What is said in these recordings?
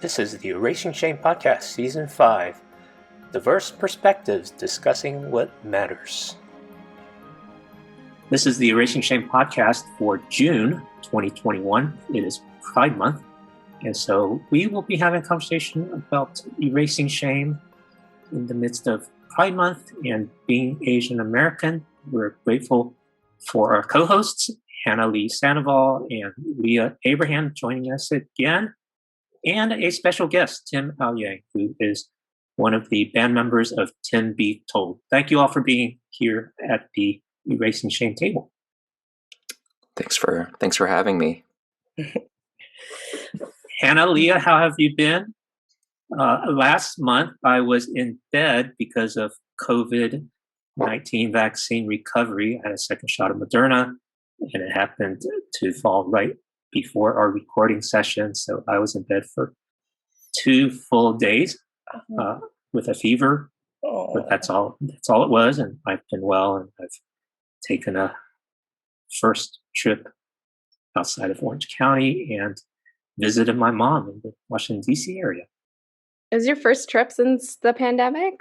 This is the Erasing Shame Podcast, Season 5. Diverse perspectives discussing what matters. This is the Erasing Shame Podcast for June 2021. It is Pride Month. And so we will be having a conversation about erasing shame in the midst of Pride Month and being Asian American. We're grateful for our co-hosts, Hannah Lee Sandoval and Leah Abraham, joining us again. And a special guest, Tim Ouyang, who is one of the band members of Tim Be Told. Thank you all for being here at the Erasing Shame table. Thanks for having me. Hannah, Leah, how have you been? Last month, I was in bed because of COVID-19 vaccine recovery. I had a second shot of Moderna, and it happened to fall right before our recording session. So I was in bed for 2 full days with a fever, but that's all it was. And I've been well, and I've taken a first trip outside of Orange County and visited my mom in the Washington, D.C. area. It was your first trip since the pandemic?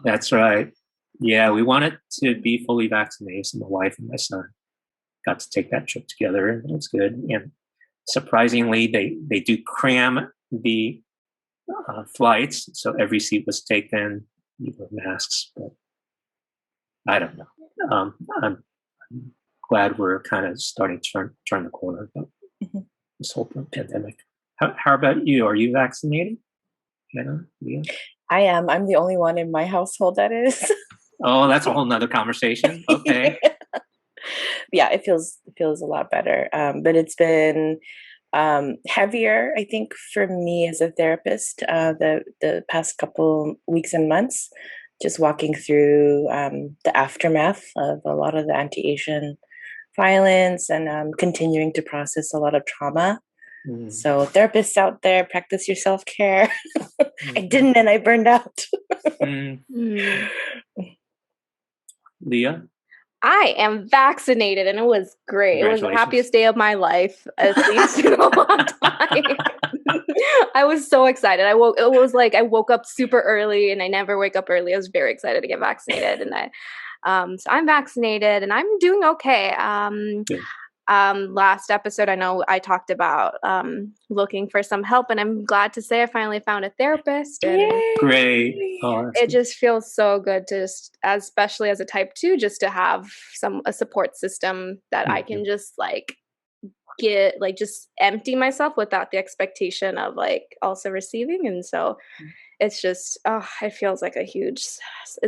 That's right. Yeah, we wanted to be fully vaccinated, so my wife and my son got to take that trip together, and it was good. And surprisingly, they do cram the flights, so every seat was taken, with masks. But I don't know. I'm glad we're kind of starting to turn the corner about this whole pandemic. How about you? Are you vaccinated? Hannah? Leah? I am. I'm the only one in my household that is. Oh, that's a whole nother conversation. Okay. Yeah, it feels a lot better. But it's been heavier, I think, for me as a therapist, the past couple weeks and months, just walking through the aftermath of a lot of the anti-Asian violence and continuing to process a lot of trauma. So therapists out there, practice your self-care. I didn't, and I burned out. Leah? I am vaccinated, and it was great. It was the happiest day of my life, at least in a long time. I was so excited. I woke up super early, and I never wake up early. I was very excited to get vaccinated, and so I'm vaccinated, and I'm doing okay. Last episode, I know I talked about looking for some help, and I'm glad to say I finally found a therapist. And great. It just feels so good to, especially as a type 2, just to have a support system that I can just just empty myself without the expectation of also receiving. And so it's just, it feels like it's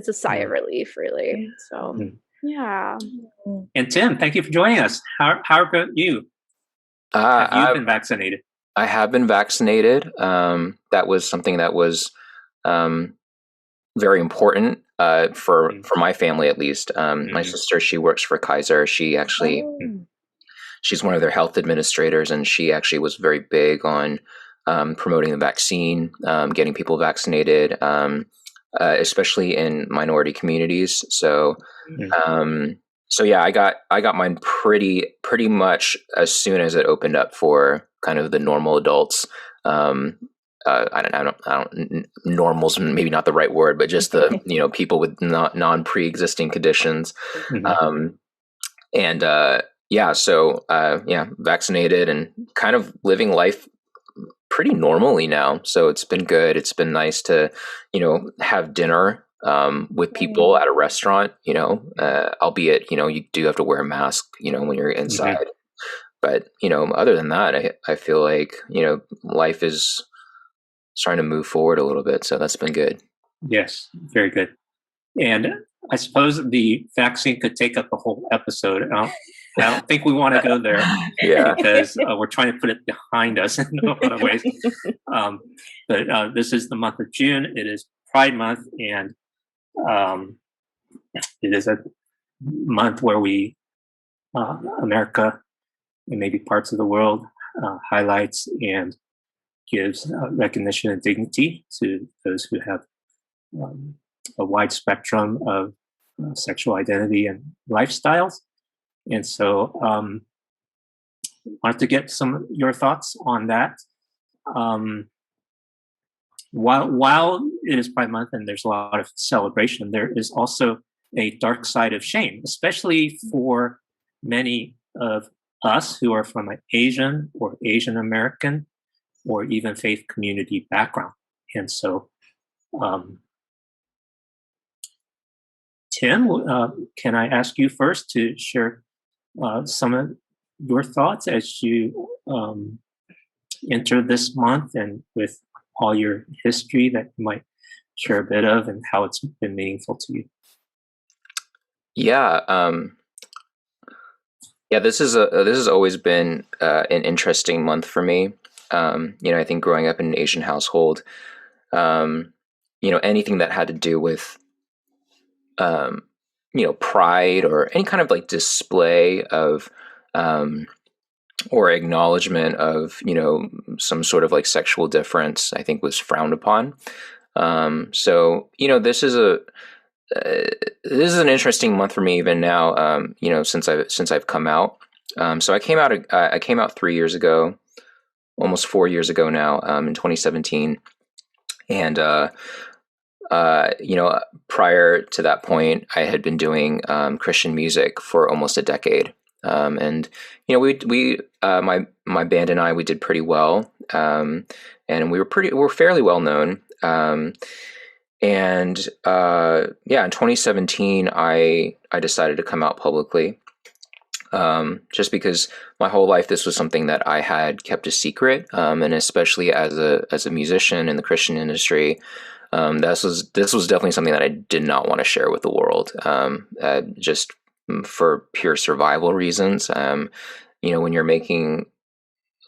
a sigh of relief, really. So. Yeah. And Tim, thank you for joining us. How about you? Have you been vaccinated? I have been vaccinated. That was something that was very important for my family, at least. My sister, she works for Kaiser. She actually, she's one of their health administrators, and she actually was very big on promoting the vaccine, getting people vaccinated, especially in minority communities. So yeah, I got mine pretty much as soon as it opened up for kind of the normal adults. I don't normal's maybe not the right word, but just the people with non pre-existing conditions. Vaccinated and kind of living life pretty normally now. So it's been good. It's been nice to have dinner with people at a restaurant, albeit, you do have to wear a mask, when you're inside. But, other than that, I feel like, life is starting to move forward a little bit. So that's been good. Yes, very good. And I suppose the vaccine could take up a whole episode. I don't think we want to go there. Yeah. Because we're trying to put it behind us in a lot of ways. But this is the month of June. It is Pride Month, and it is a month where we, America, and maybe parts of the world, highlights and gives recognition and dignity to those who have a wide spectrum of sexual identity and lifestyles. And so wanted to get some of your thoughts on that. while it is Pride Month and there's a lot of celebration, there is also a dark side of shame, especially for many of us who are from an Asian or Asian American or even faith community background. And so, Tim, can I ask you first to share some of your thoughts as you enter this month, and with all your history that you might share a bit of, and how it's been meaningful to you? Yeah, this has always been an interesting month for me. I think growing up in an Asian household, anything that had to do with pride or any kind of like display of or acknowledgement of some sort of like sexual difference, I think was frowned upon. So this is an interesting month for me even now. Since I've come out. So I came out 3 years ago, almost 4 years ago now, in 2017, and prior to that point, I had been doing Christian music for almost a decade. And my band and I, we did pretty well, and we're fairly well known. In 2017, I decided to come out publicly, just because my whole life this was something that I had kept a secret, and especially as a musician in the Christian industry, this was definitely something that I did not want to share with the world, just for pure survival reasons. When you're making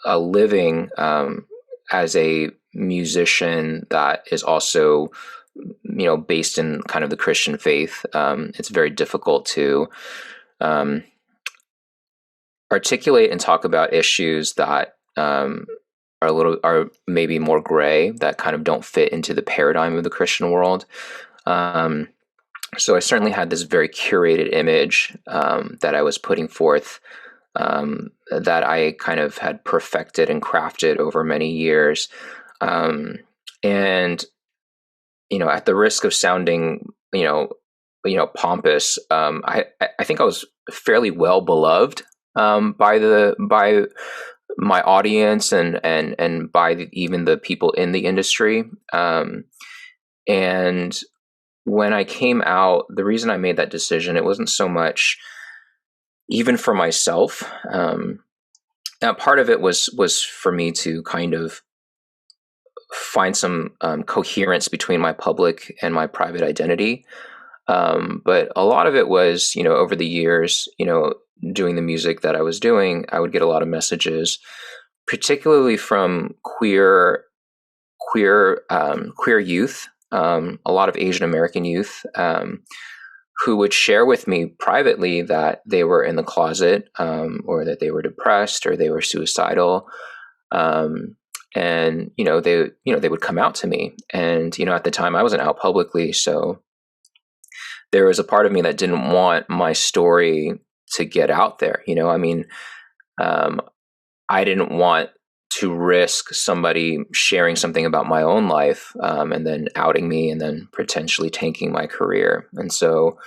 a living as a musician that is also based in kind of the Christian faith, it's very difficult to articulate and talk about issues that are maybe more gray, that kind of don't fit into the paradigm of the Christian world. So I certainly had this very curated image that I was putting forth, that I kind of had perfected and crafted over many years. And at the risk of sounding, pompous, I think I was fairly well beloved by my audience and by even the people in the industry. And when I came out, the reason I made that decision, it wasn't so much even for myself. Now part of it was for me to kind of find some coherence between my public and my private identity. But a lot of it was, over the years, doing the music that I was doing, I would get a lot of messages, particularly from queer youth, a lot of Asian American youth, who would share with me privately that they were in the closet, or that they were depressed, or they were suicidal. And they would come out to me, and at the time I wasn't out publicly, so there was a part of me that didn't want my story to get out there. I didn't want to risk somebody sharing something about my own life, and then outing me, and then potentially tanking my career. And so,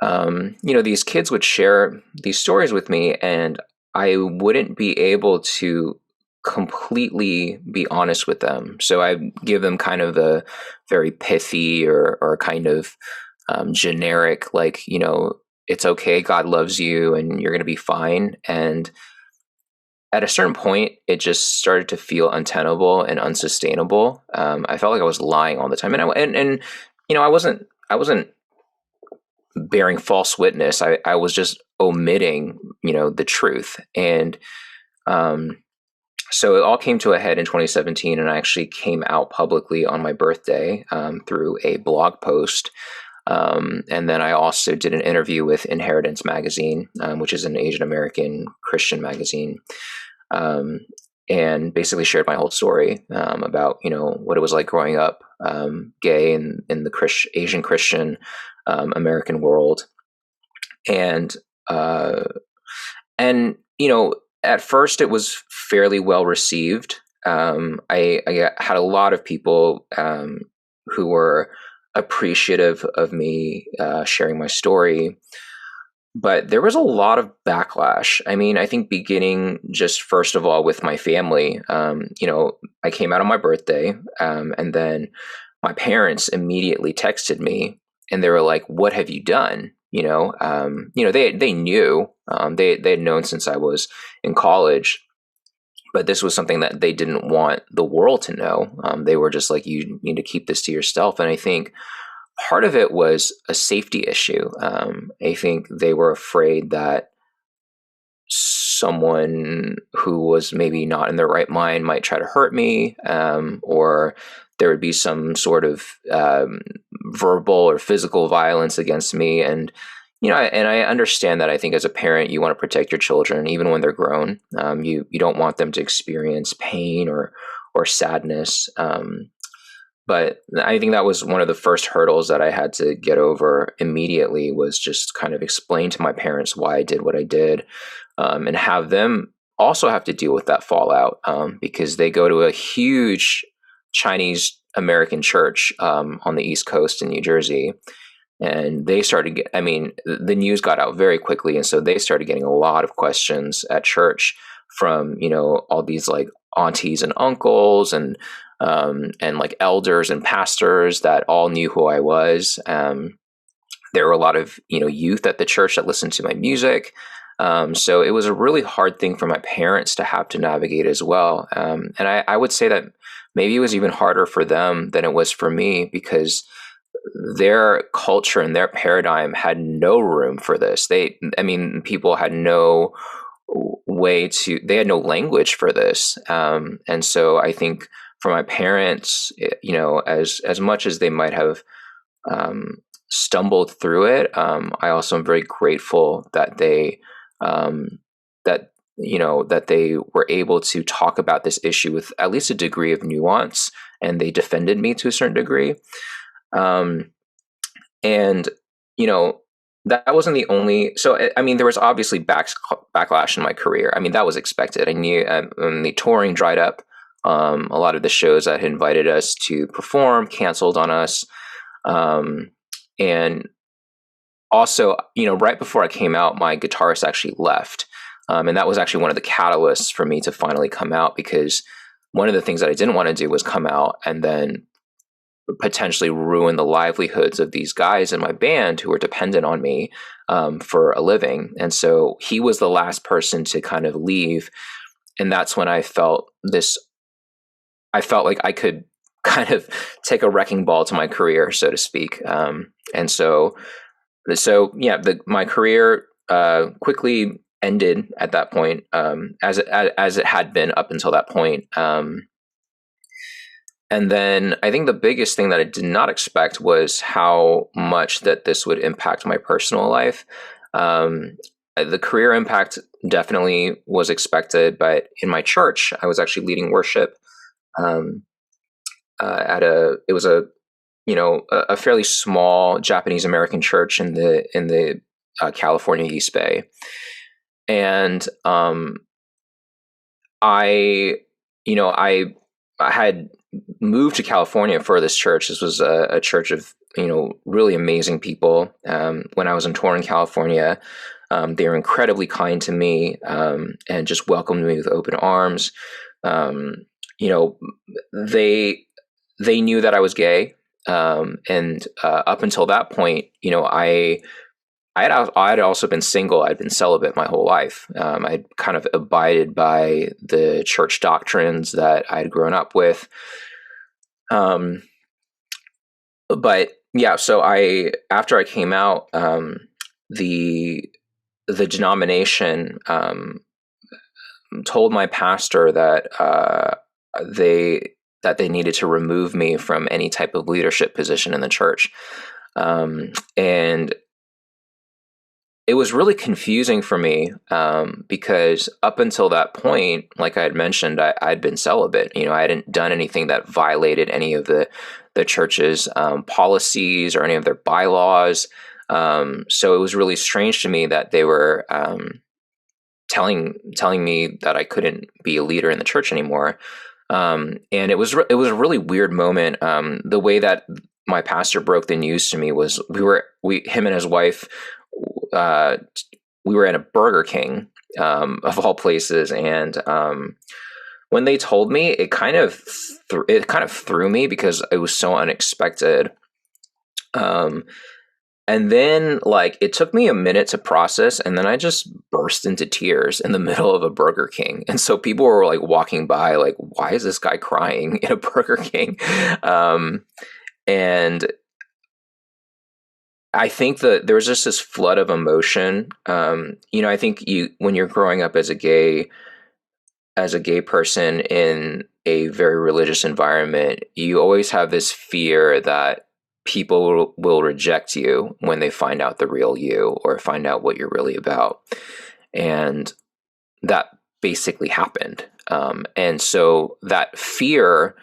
these kids would share these stories with me, and I wouldn't be able to completely be honest with them. So I give them kind of the very pithy or kind of generic, like, it's okay, God loves you, and you're going to be fine. And at a certain point, it just started to feel untenable and unsustainable. I felt like I was lying all the time, and I wasn't bearing false witness. I was just omitting, the truth. And so it all came to a head in 2017, and I actually came out publicly on my birthday through a blog post. And then I also did an interview with Inheritance magazine, which is an Asian American Christian magazine, and basically shared my whole story about what it was like growing up gay in the Asian Christian American world. And at first it was fairly well received. I had a lot of people who were appreciative of me sharing my story. But there was a lot of backlash. I mean, I think beginning just first of all with my family, I came out on my birthday, and then my parents immediately texted me and they were like, "What have you done?" They knew, they had known since I was in college, but this was something that they didn't want the world to know. They were just like, "You need to keep this to yourself." And I think part of it was a safety issue. I think they were afraid that someone who was maybe not in their right mind might try to hurt me, or there would be some sort of verbal or physical violence against me. And and I understand that. I think as a parent, you want to protect your children, even when they're grown. You don't want them to experience pain or sadness. But I think that was one of the first hurdles that I had to get over immediately, was just kind of explain to my parents why I did what I did, and have them also have to deal with that fallout, because they go to a huge Chinese American church on the East Coast in New Jersey. And they started, the news got out very quickly. And so they started getting a lot of questions at church from, all these like aunties and uncles and like elders and pastors that all knew who I was. There were a lot of, youth at the church that listened to my music. So it was a really hard thing for my parents to have to navigate as well. And I would say that maybe it was even harder for them than it was for me, because their culture and their paradigm had no room for this. People had no they had no language for this. And so I think for my parents, as much as they might have stumbled through it, I also am very grateful that they that they were able to talk about this issue with at least a degree of nuance, and they defended me to a certain degree. And that wasn't the only. So there was obviously backlash in my career. That was expected. I knew when the touring dried up, a lot of the shows that had invited us to perform canceled on us. And also, right before I came out, my guitarist actually left. And that was actually one of the catalysts for me to finally come out, because one of the things that I didn't want to do was come out and then potentially ruin the livelihoods of these guys in my band who were dependent on me for a living. And so he was the last person to kind of leave. And that's when I felt like I could kind of take a wrecking ball to my career, so to speak. And so my career quickly ended at that point, as it had been up until that point. And then I think the biggest thing that I did not expect was how much that this would impact my personal life. The career impact definitely was expected, but in my church, I was actually leading worship it was a fairly small Japanese American church in the California East Bay. And I had moved to California for this church. This was a church of, really amazing people. When I was on tour in California, they were incredibly kind to me, and just welcomed me with open arms. They knew that I was gay. And up until that point, I had also been single. I'd been celibate my whole life. I'd kind of abided by the church doctrines that I'd grown up with. But yeah, so after I came out, the denomination told my pastor that they needed to remove me from any type of leadership position in the church, and it was really confusing for me, because up until that point, like I had mentioned, I'd been celibate. I hadn't done anything that violated any of the church's policies or any of their bylaws. So it was really strange to me that they were telling me that I couldn't be a leader in the church anymore. And it was a really weird moment. The way that my pastor broke the news to me was him and his wife, we were at a Burger King, of all places, and when they told me, it kind of threw me because it was so unexpected. And then, like, it took me a minute to process, and then I just burst into tears in the middle of a Burger King. And so people were like walking by, like, why is this guy crying in a Burger King? And I think that there was just this flood of emotion. I think when you're growing up as a gay person in a very religious environment, you always have this fear that people will reject you when they find out the real you or find out what you're really about. And that basically happened. And so that fear,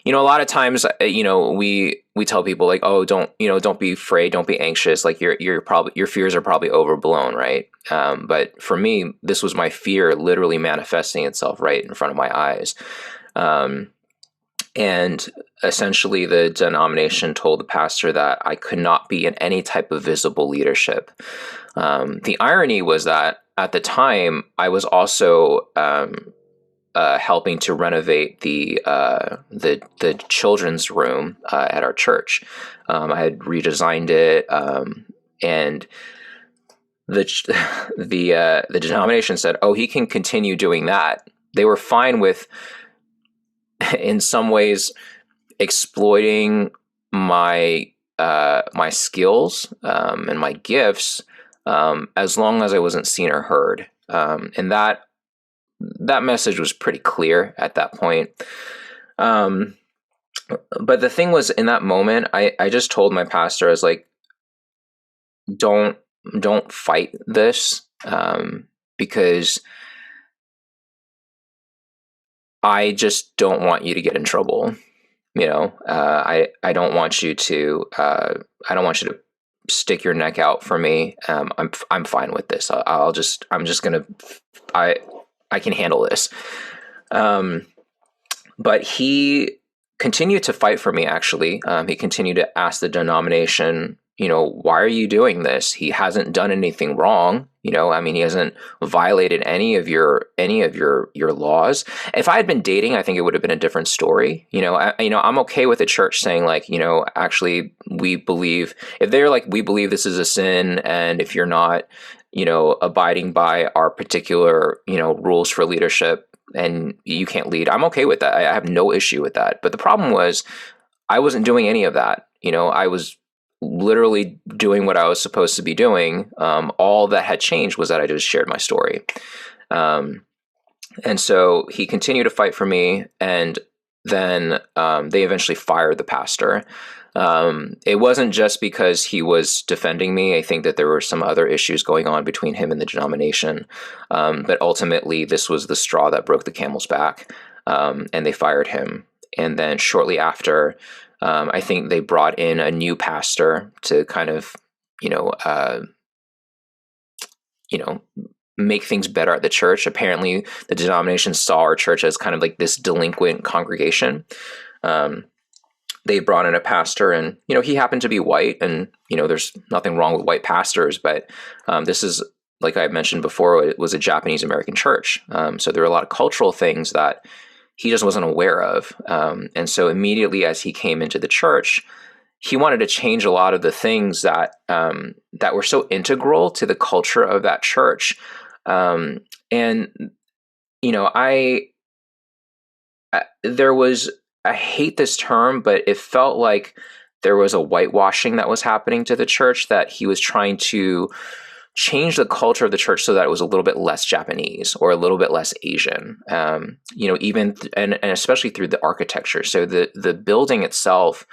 a lot of times, we tell people like, oh, don't be afraid, don't be anxious. Like your fears are probably overblown, right? But for me, this was my fear literally manifesting itself right in front of my eyes. And essentially the denomination told the pastor that I could not be in any type of visible leadership. The irony was that at the time I was also helping to renovate the children's room at our church. I had redesigned it, and the denomination said, "Oh, he can continue doing that." They were fine with, in some ways, exploiting my skills and my gifts, as long as I wasn't seen or heard, and that message was pretty clear at that point. But the thing was, in that moment, I just told my pastor, I was like, don't fight this, because I just don't want you to get in trouble. I don't want you to stick your neck out for me. I'm fine with this. I can handle this. But he continued to fight for me, actually. He continued to ask the denomination, why are you doing this? He hasn't done anything wrong. He hasn't violated any of your laws. If I had been dating, I think it would have been a different story. I'm okay with the church saying, like, actually, we believe, if they're like, we believe this is a sin, and if you're not, abiding by our particular, rules for leadership, and you can't lead, I'm okay with that. I have no issue with that. But the problem was, I wasn't doing any of that. I was literally doing what I was supposed to be doing. All that had changed was that I just shared my story. And so he continued to fight for me, and then they eventually fired the pastor. It wasn't just because he was defending me. I think that there were some other issues going on between him and the denomination. But ultimately, this was the straw that broke the camel's back, and they fired him. And then shortly after, I think they brought in a new pastor to kind of, make things better at the church. Apparently, the denomination saw our church as kind of like this delinquent congregation. They brought in a pastor, and, he happened to be white, and, there's nothing wrong with white pastors, but this is, like I mentioned before, it was a Japanese American church. So there are a lot of cultural things that he just wasn't aware of. And so immediately as he came into the church, he wanted to change a lot of the things that were so integral to the culture of that church. I hate this term, but it felt like there was a whitewashing that was happening to the church, that he was trying to change the culture of the church so that it was a little bit less Japanese or a little bit less Asian, even and especially through the architecture. So the building itself,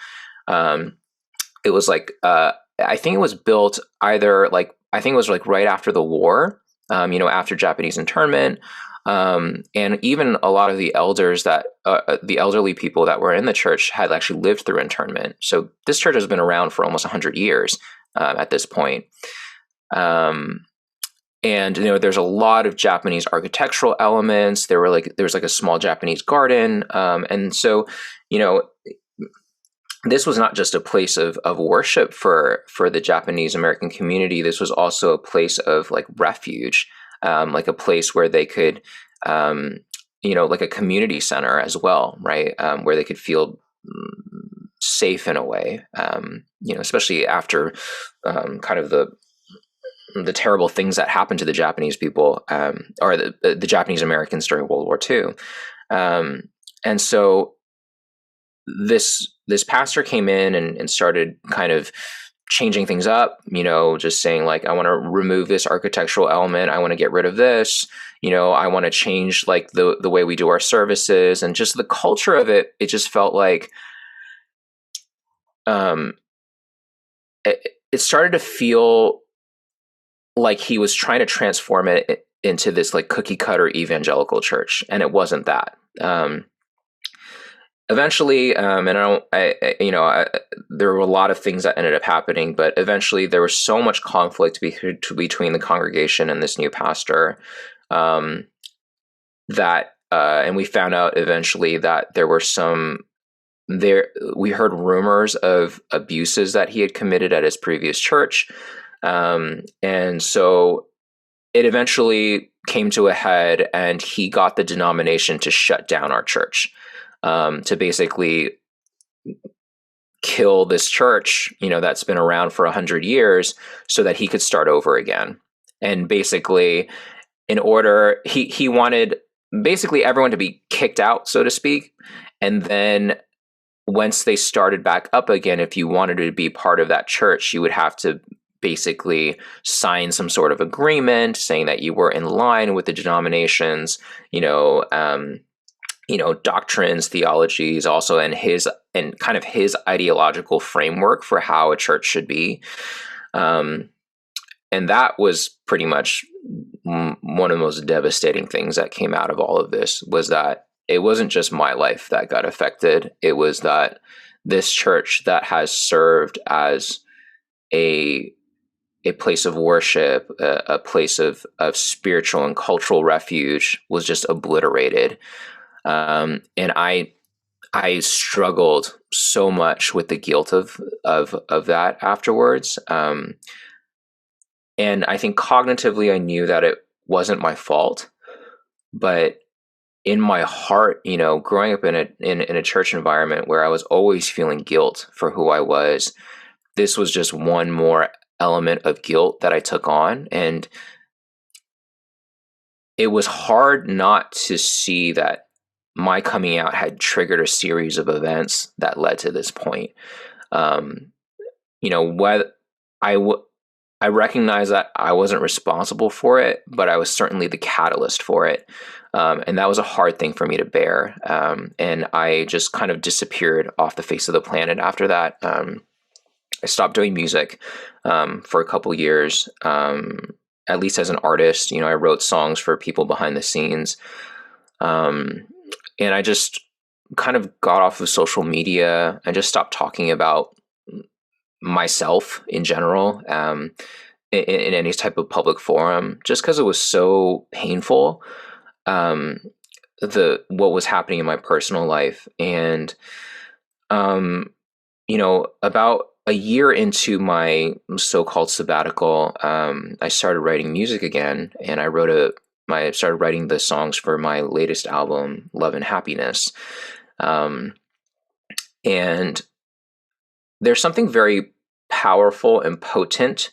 it was like, I think it was built either like, I think it was like right after the war, after Japanese internment. And even a lot of the elders the elderly people that were in the church had actually lived through internment. So this church has been around for almost 100 years at this point. And there's a lot of Japanese architectural elements. There was like a small Japanese garden, and so this was not just a place of worship for the Japanese American community. This was also a place of like refuge, like a place where they could, like a community center as well, right? Where they could feel safe in a way, especially after kind of the terrible things that happened to the Japanese people, or the Japanese Americans during World War II. And so this pastor came in and started kind of changing things up, just saying like, I want to remove this architectural element. I want to get rid of this. I want to change like the way we do our services, and just the culture of it. It just felt like, it started to feel like he was trying to transform it into this like cookie cutter evangelical church. And it wasn't that. Eventually, and there were a lot of things that ended up happening, but eventually there was so much conflict between the congregation and this new pastor, that, and we found out eventually that there were we heard rumors of abuses that he had committed at his previous church. And so it eventually came to a head, and he got the denomination to shut down our church, to basically kill this church, that's been around for 100 years, so that he could start over again. And basically, he wanted basically everyone to be kicked out, so to speak. And then once they started back up again, if you wanted to be part of that church, you would have to basically sign some sort of agreement saying that you were in line with the denominations, doctrines, theologies, also, and kind of his ideological framework for how a church should be. And that was pretty much one of the most devastating things that came out of all of this, was that it wasn't just my life that got affected. It was that this church that has served as a place of worship, a place of spiritual and cultural refuge, was just obliterated. And I struggled so much with the guilt of that afterwards. And I think cognitively I knew that it wasn't my fault, but in my heart, growing up in a church environment where I was always feeling guilt for who I was, this was just one more element of guilt that I took on. And it was hard not to see that my coming out had triggered a series of events that led to this point. What I recognize that I wasn't responsible for it, but I was certainly the catalyst for it. And that was a hard thing for me to bear. And I just kind of disappeared off the face of the planet after that. I stopped doing music for a couple years, at least as an artist. I wrote songs for people behind the scenes. And I just kind of got off of social media. I just stopped talking about myself in general, in any type of public forum, just because it was so painful, what was happening in my personal life. And about a year into my so-called sabbatical, I started writing music again, and I started writing the songs for my latest album, Love and Happiness. And there's something very powerful and potent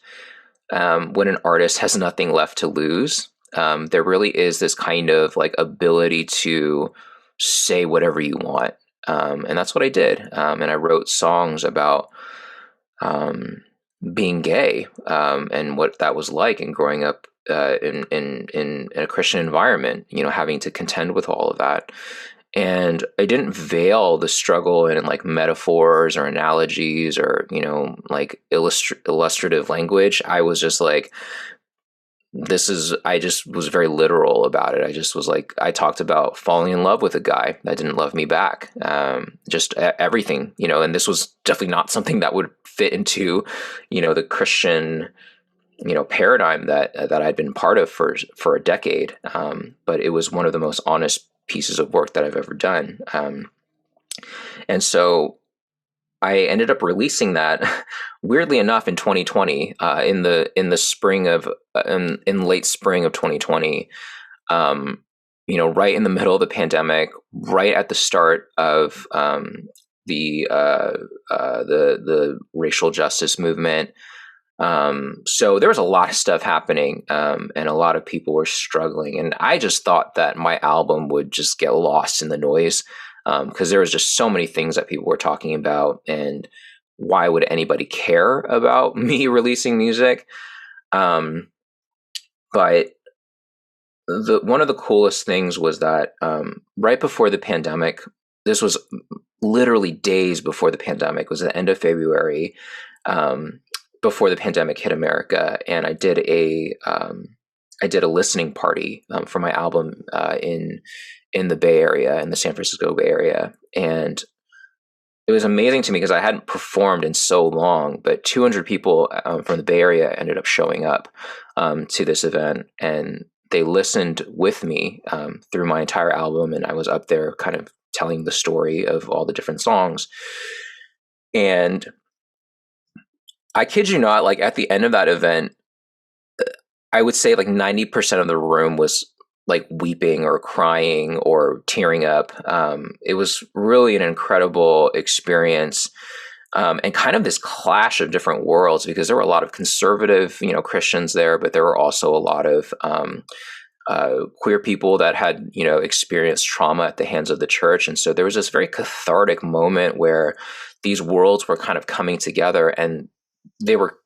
when an artist has nothing left to lose. There really is this kind of like ability to say whatever you want. And that's what I did. And I wrote songs about being gay, and what that was like, and growing up in a Christian environment, having to contend with all of that. And I didn't veil the struggle in like metaphors or analogies or, like illustrative language. I was just like, I just was very literal about it. I just was like, I talked about falling in love with a guy that didn't love me back. Just everything, and this was definitely not something that would fit into, the Christian paradigm that I'd been part of for a decade. But it was one of the most honest pieces of work that I've ever done. And so I ended up releasing that, weirdly enough, in 2020, in the spring of in late spring of 2020. Right in the middle of the pandemic, right at the start of the racial justice movement. So there was a lot of stuff happening, and a lot of people were struggling. And I just thought that my album would just get lost in the noise, because there was just so many things that people were talking about, and why would anybody care about me releasing music? But one of the coolest things was that right before the pandemic, this was literally days before the pandemic, it was the end of February, before the pandemic hit America, and I did a listening party for my album in the Bay Area, in the San Francisco Bay Area, and it was amazing to me because I hadn't performed in so long, but 200 people from the Bay Area ended up showing up to this event, and they listened with me through my entire album, and I was up there kind of telling the story of all the different songs. And I kid you not, like at the end of that event, I would say like 90% of the room was like weeping or crying or tearing up. It was really an incredible experience. And kind of this clash of different worlds, because there were a lot of conservative, Christians there, but there were also a lot of queer people that had, experienced trauma at the hands of the church. And so there was this very cathartic moment where these worlds were kind of coming together, and they were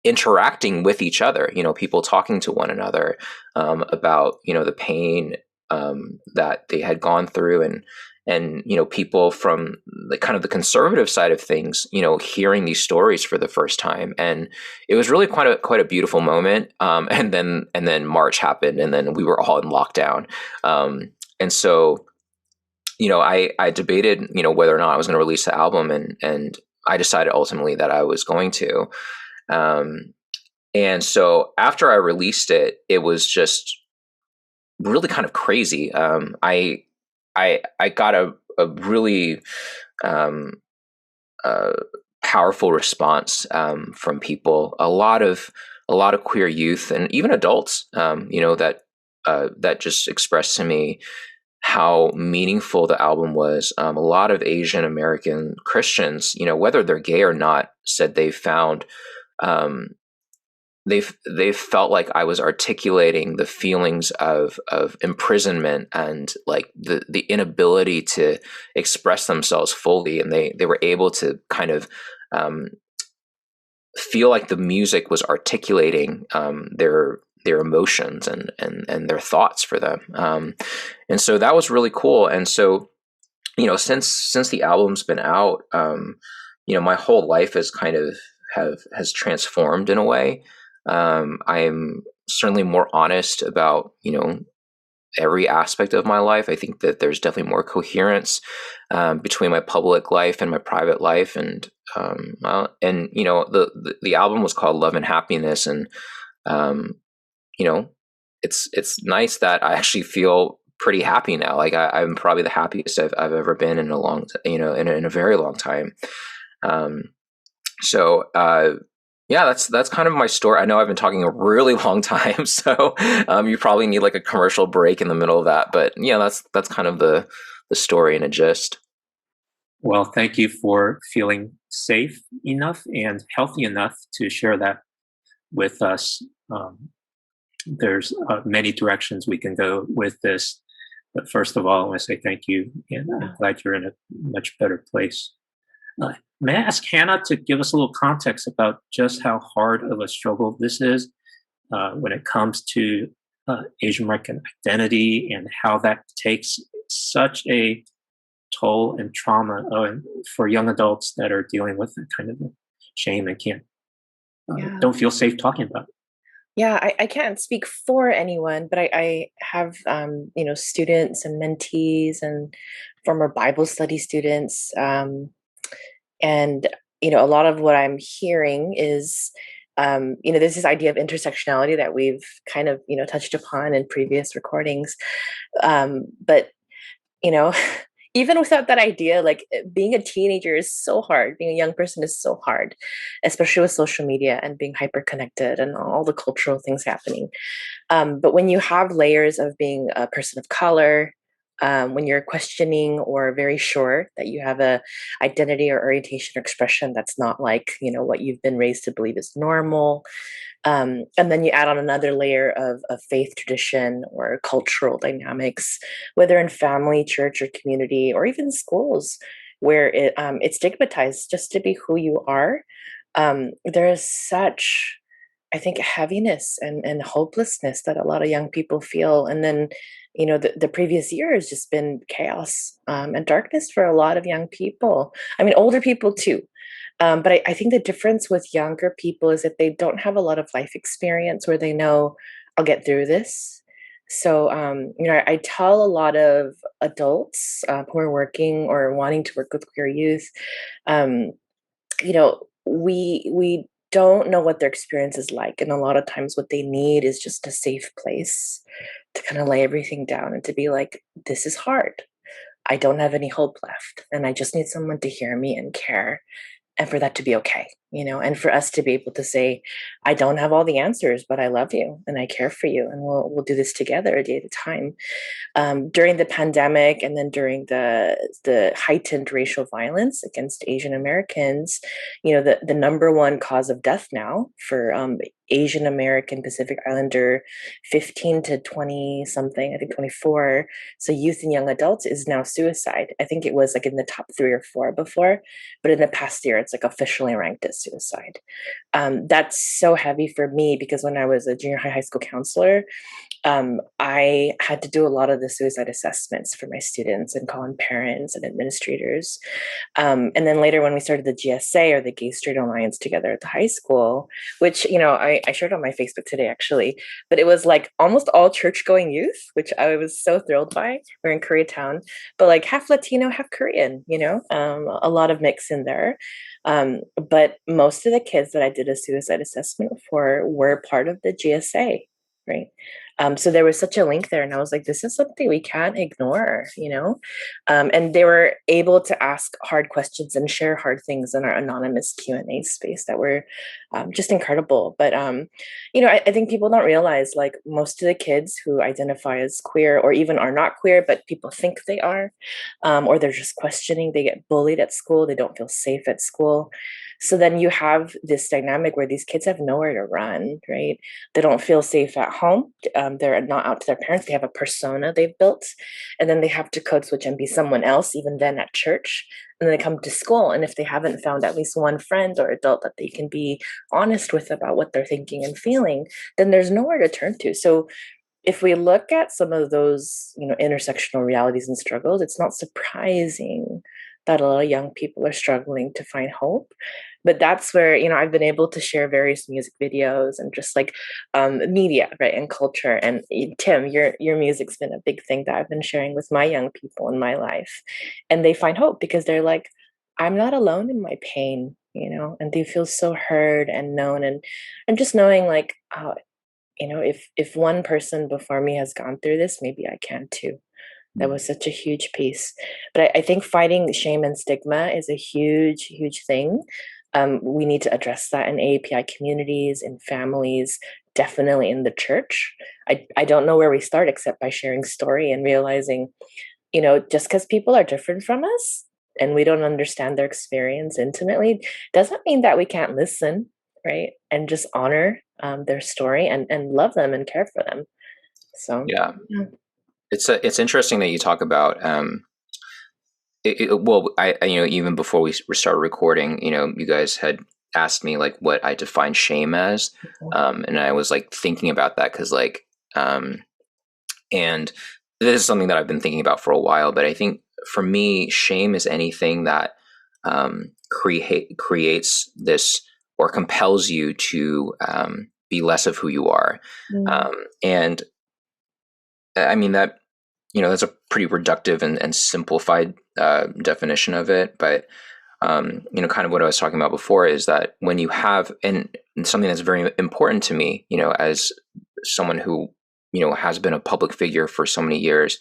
interacting with each other, people talking to one another about, the pain that they had gone through, and people from the kind of the conservative side of things, hearing these stories for the first time. And it was really quite a beautiful moment. And then March happened, and then we were all in lockdown. And so, I debated, whether or not I was going to release the album, and I decided ultimately that I was going to. And so after I released it, it was just really kind of crazy. I got a really powerful response from people. A lot of queer youth and even adults, that just expressed to me how meaningful the album was. A lot of Asian American Christians, whether they're gay or not, said they found they felt like I was articulating the feelings of imprisonment and like the inability to express themselves fully, and they were able to kind of feel like the music was articulating their emotions and their thoughts for them, and so that was really cool. And so since the album's been out, my whole life has kind of has transformed in a way. I'm certainly more honest about, every aspect of my life. I think that there's definitely more coherence between my public life and my private life. And the album was called Love and Happiness. And, it's nice that I actually feel pretty happy now. Like I'm probably the happiest I've ever been in a long, in a very long time. Yeah, that's kind of my story. I know I've been talking a really long time, so you probably need like a commercial break in the middle of that. But yeah, that's kind of the story in a gist. Well, thank you for feeling safe enough and healthy enough to share that with us. There's many directions we can go with this, but first of all, I want to say thank you, and I'm glad you're in a much better place. May I ask Hannah to give us a little context about just how hard of a struggle this is when it comes to Asian American identity, and how that takes such a toll and trauma for young adults that are dealing with that kind of shame and don't feel safe talking about it. Yeah, I can't speak for anyone, but I have, students and mentees and former Bible study students. And, a lot of what I'm hearing is There's this idea of intersectionality that we've kind of, touched upon in previous recordings. But, even without that idea, like being a teenager is so hard. Being a young person is so hard, especially with social media and being hyper connected and all the cultural things happening. But when you have layers of being a person of color, when you're questioning or very sure that you have a identity or orientation or expression that's not like what you've been raised to believe is normal, and then you add on another layer of faith tradition or cultural dynamics, whether in family, church, or community, or even schools, where it's stigmatized just to be who you are. There is such, I think, heaviness and hopelessness that a lot of young people feel. And then, the previous year has just been chaos and darkness for a lot of young people. I mean, older people too. But I think the difference with younger people is that they don't have a lot of life experience where they know, I'll get through this. So, I tell a lot of adults who are working or wanting to work with queer youth, um, we don't know what their experience is like, and a lot of times what they need is just a safe place to kind of lay everything down and to be like, this is hard. I don't have any hope left, and I just need someone to hear me and care, and for that to be okay, and for us to be able to say, I don't have all the answers, but I love you and I care for you, and we'll do this together a day at a time. During the pandemic, and then during the heightened racial violence against Asian Americans, the number one cause of death now for Asian American Pacific Islander 15 to 20 something, I think 24, so youth and young adults, is now suicide. I think it was like in the top 3 or 4 before, but in the past year it's like officially ranked as suicide. That's so heavy for me because when I was a junior high school counselor, I had to do a lot of the suicide assessments for my students and call in parents and administrators. And then later when we started the GSA, or the Gay Straight Alliance, together at the high school, which, I shared on my Facebook today actually, but it was like almost all church going youth, which I was so thrilled by. We're in Koreatown, but like half Latino, half Korean, a lot of mix in there. But most of the kids that I did a suicide assessment for were part of the GSA. Right. So there was such a link there, and I was like, this is something we can't ignore, and they were able to ask hard questions and share hard things in our anonymous Q&A space that were just incredible. But, I think people don't realize, like, most of the kids who identify as queer, or even are not queer, but people think they are, or they're just questioning, they get bullied at school, they don't feel safe at school. So then you have this dynamic where these kids have nowhere to run, right? They don't feel safe at home. They're not out to their parents. They have a persona they've built, and then they have to code switch and be someone else, even then at church. And then they come to school, and if they haven't found at least one friend or adult that they can be honest with about what they're thinking and feeling, then there's nowhere to turn to. So if we look at some of those, intersectional realities and struggles, it's not surprising that a lot of young people are struggling to find hope. But that's where, I've been able to share various music videos and just like media, right, and culture. And Tim, your music's been a big thing that I've been sharing with my young people in my life. And they find hope because they're like, I'm not alone in my pain, and they feel so heard and known. And just knowing like, if one person before me has gone through this, maybe I can too. That was such a huge piece. But I think fighting shame and stigma is a huge, huge thing. We need to address that in AAPI communities, in families, definitely in the church. I don't know where we start except by sharing story and realizing, just because people are different from us and we don't understand their experience intimately, doesn't mean that we can't listen, right? And just honor their story and love them and care for them. So yeah. It's interesting that you talk about even before we started recording, you guys had asked me like what I define shame as, and I was like thinking about that because like and this is something that I've been thinking about for a while, but I think for me, shame is anything that creates this or compels you to be less of who you are, and I mean that. That's a pretty reductive and simplified definition of it. But kind of what I was talking about before is that when you have, and something that's very important to me, as someone who, has been a public figure for so many years,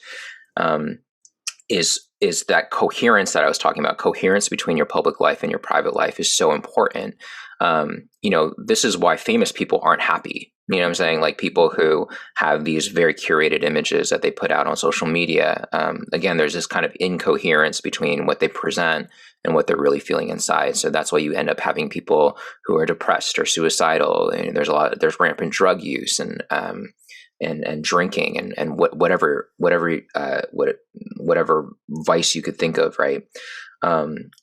is that coherence that I was talking about. Coherence between your public life and your private life is so important. This is why famous people aren't happy. You know what I'm saying? Like people who have these very curated images that they put out on social media. Again, there's this kind of incoherence between what they present and what they're really feeling inside. So that's why you end up having people who are depressed or suicidal. And there's rampant drug use and drinking and whatever vice you could think of, right?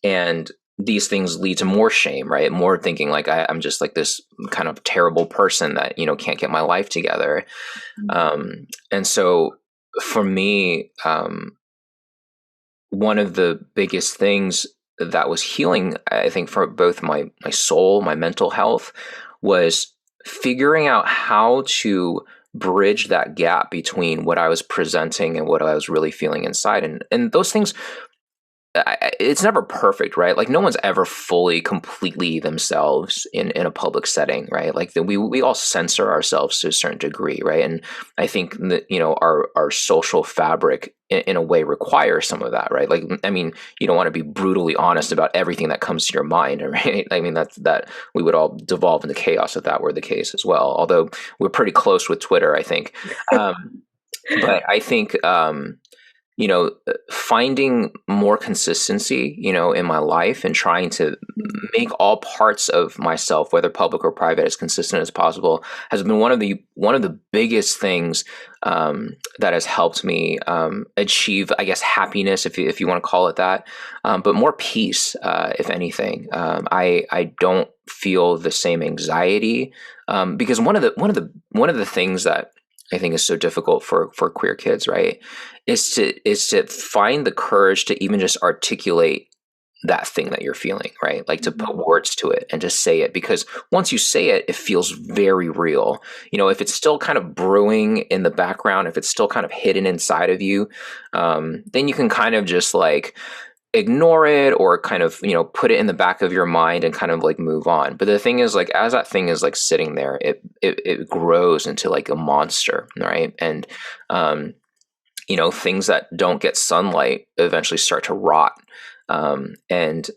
And these things lead to more shame, right? More thinking like I'm just like this kind of terrible person that can't get my life together. And so for me, one of the biggest things that was healing, I think, for both my soul, my mental health, was figuring out how to bridge that gap between what I was presenting and what I was really feeling inside. And those things, it's never perfect, right? Like no one's ever fully, completely themselves in a public setting, right? Like we all censor ourselves to a certain degree, right? And I think that, our social fabric in a way requires some of that, right? Like, I mean, you don't want to be brutally honest about everything that comes to your mind, right? I mean, that we would all devolve into chaos if that were the case as well. Although we're pretty close with Twitter, I think. But I think, finding more consistency, in my life and trying to make all parts of myself, whether public or private, as consistent as possible, has been one of the biggest things that has helped me achieve, I guess, happiness, if you want to call it that, but more peace, if anything. I don't feel the same anxiety because one of the things that I think is so difficult for queer kids, right, is to find the courage to even just articulate that thing that you're feeling, right? Like to put words to it and just say it, because once you say it, it feels very real. If it's still kind of brewing in the background, if it's still kind of hidden inside of you, then you can kind of just like ignore it or kind of, put it in the back of your mind and kind of like move on. But the thing is, like, as that thing is like sitting there, it grows into like a monster, right? And, things that don't get sunlight eventually start to rot. And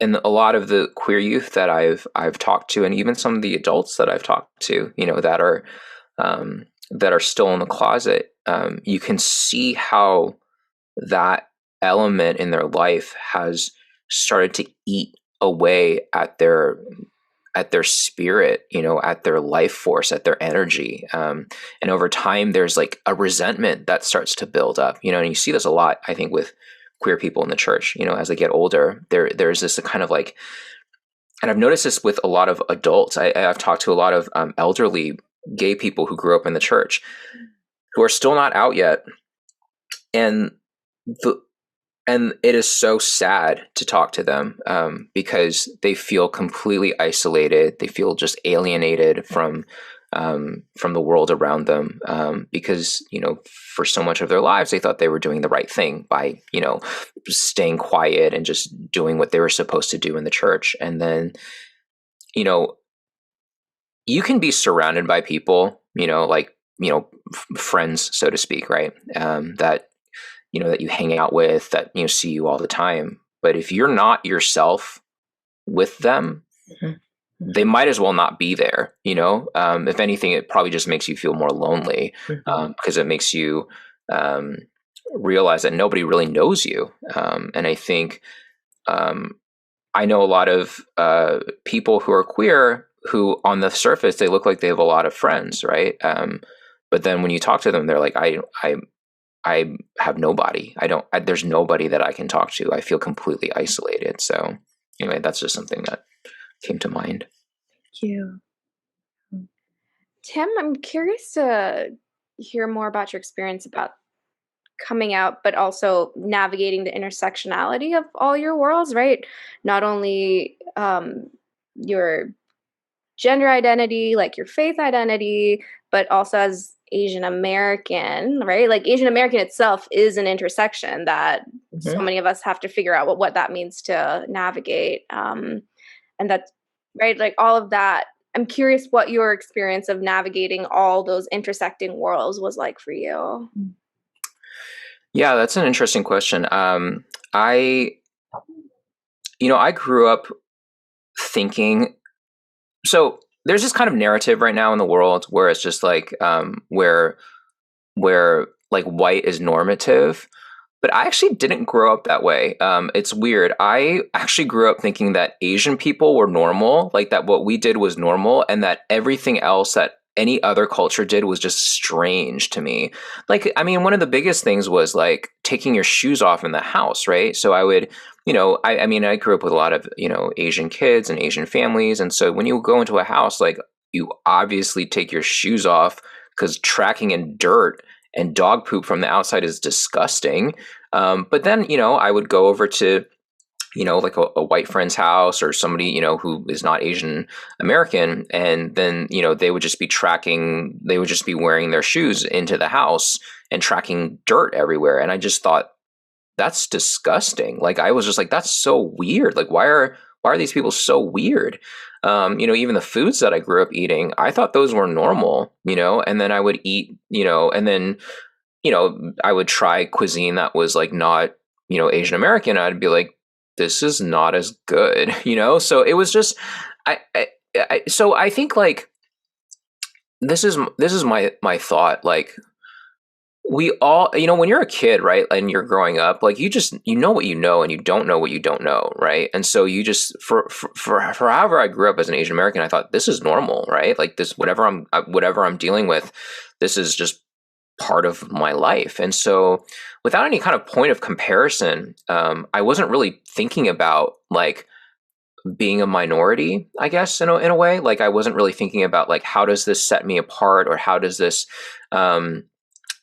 a lot of the queer youth that I've talked to, and even some of the adults that I've talked to, that are still in the closet, you can see how that element in their life has started to eat away at their spirit, at their life force, at their energy. And over time, there's like a resentment that starts to build up, and you see this a lot, I think, with queer people in the church, as they get older, there's this kind of like, and I've noticed this with a lot of adults. I've talked to a lot of elderly gay people who grew up in the church who are still not out yet. And it is so sad to talk to them because they feel completely isolated. They feel just alienated from the world around them because, for so much of their lives, they thought they were doing the right thing by, staying quiet and just doing what they were supposed to do in the church. And then, you can be surrounded by people, friends, so to speak, right? That you hang out with, that see you all the time. But if you're not yourself with them, they might as well not be there. If anything, it probably just makes you feel more lonely because it makes you realize that nobody really knows you. And I think I know a lot of people who are queer who, on the surface, they look like they have a lot of friends, right? But then when you talk to them, they're like, I have nobody. There's nobody that I can talk to. I feel completely isolated. So anyway, that's just something that came to mind. Thank you. Tim, I'm curious to hear more about your experience about coming out, but also navigating the intersectionality of all your worlds, right? Not only your gender identity, like your faith identity, but also as Asian American, right? Like Asian American itself is an intersection that so many of us have to figure out what that means to navigate. And that's right, like all of that. I'm curious what your experience of navigating all those intersecting worlds was like for you. Yeah, that's an interesting question. I grew up thinking, so there's this kind of narrative right now in the world where it's just like, where like white is normative, but I actually didn't grow up that way. It's weird. I actually grew up thinking that Asian people were normal, like that what we did was normal, and that everything else that any other culture did was just strange to me. Like, I mean, one of the biggest things was like taking your shoes off in the house, right? So I would, I mean, I grew up with a lot of, Asian kids and Asian families. And so when you go into a house, like you obviously take your shoes off because tracking in dirt and dog poop from the outside is disgusting. But then, I would go over to, like a white friend's house or somebody, who is not Asian American. And then, they would just be wearing their shoes into the house and tracking dirt everywhere. And I just thought, that's disgusting. Like, I was just like, that's so weird. Like, why are these people so weird? Even the foods that I grew up eating, I thought those were normal, and then I would eat, and then, I would try cuisine that was like not, Asian American. I'd be like, this is not as good, So it was just, so I think like, this is my thought. Like, we all, when you're a kid, right, and you're growing up, like you know what you know, and you don't know what you don't know, right? And so you just for however I grew up as an Asian American, I thought this is normal, right? Like this, whatever I'm dealing with, this is just part of my life. And so, without any kind of point of comparison, I wasn't really thinking about like being a minority, I guess, in a way. Like I wasn't really thinking about like, how does this set me apart, or how does this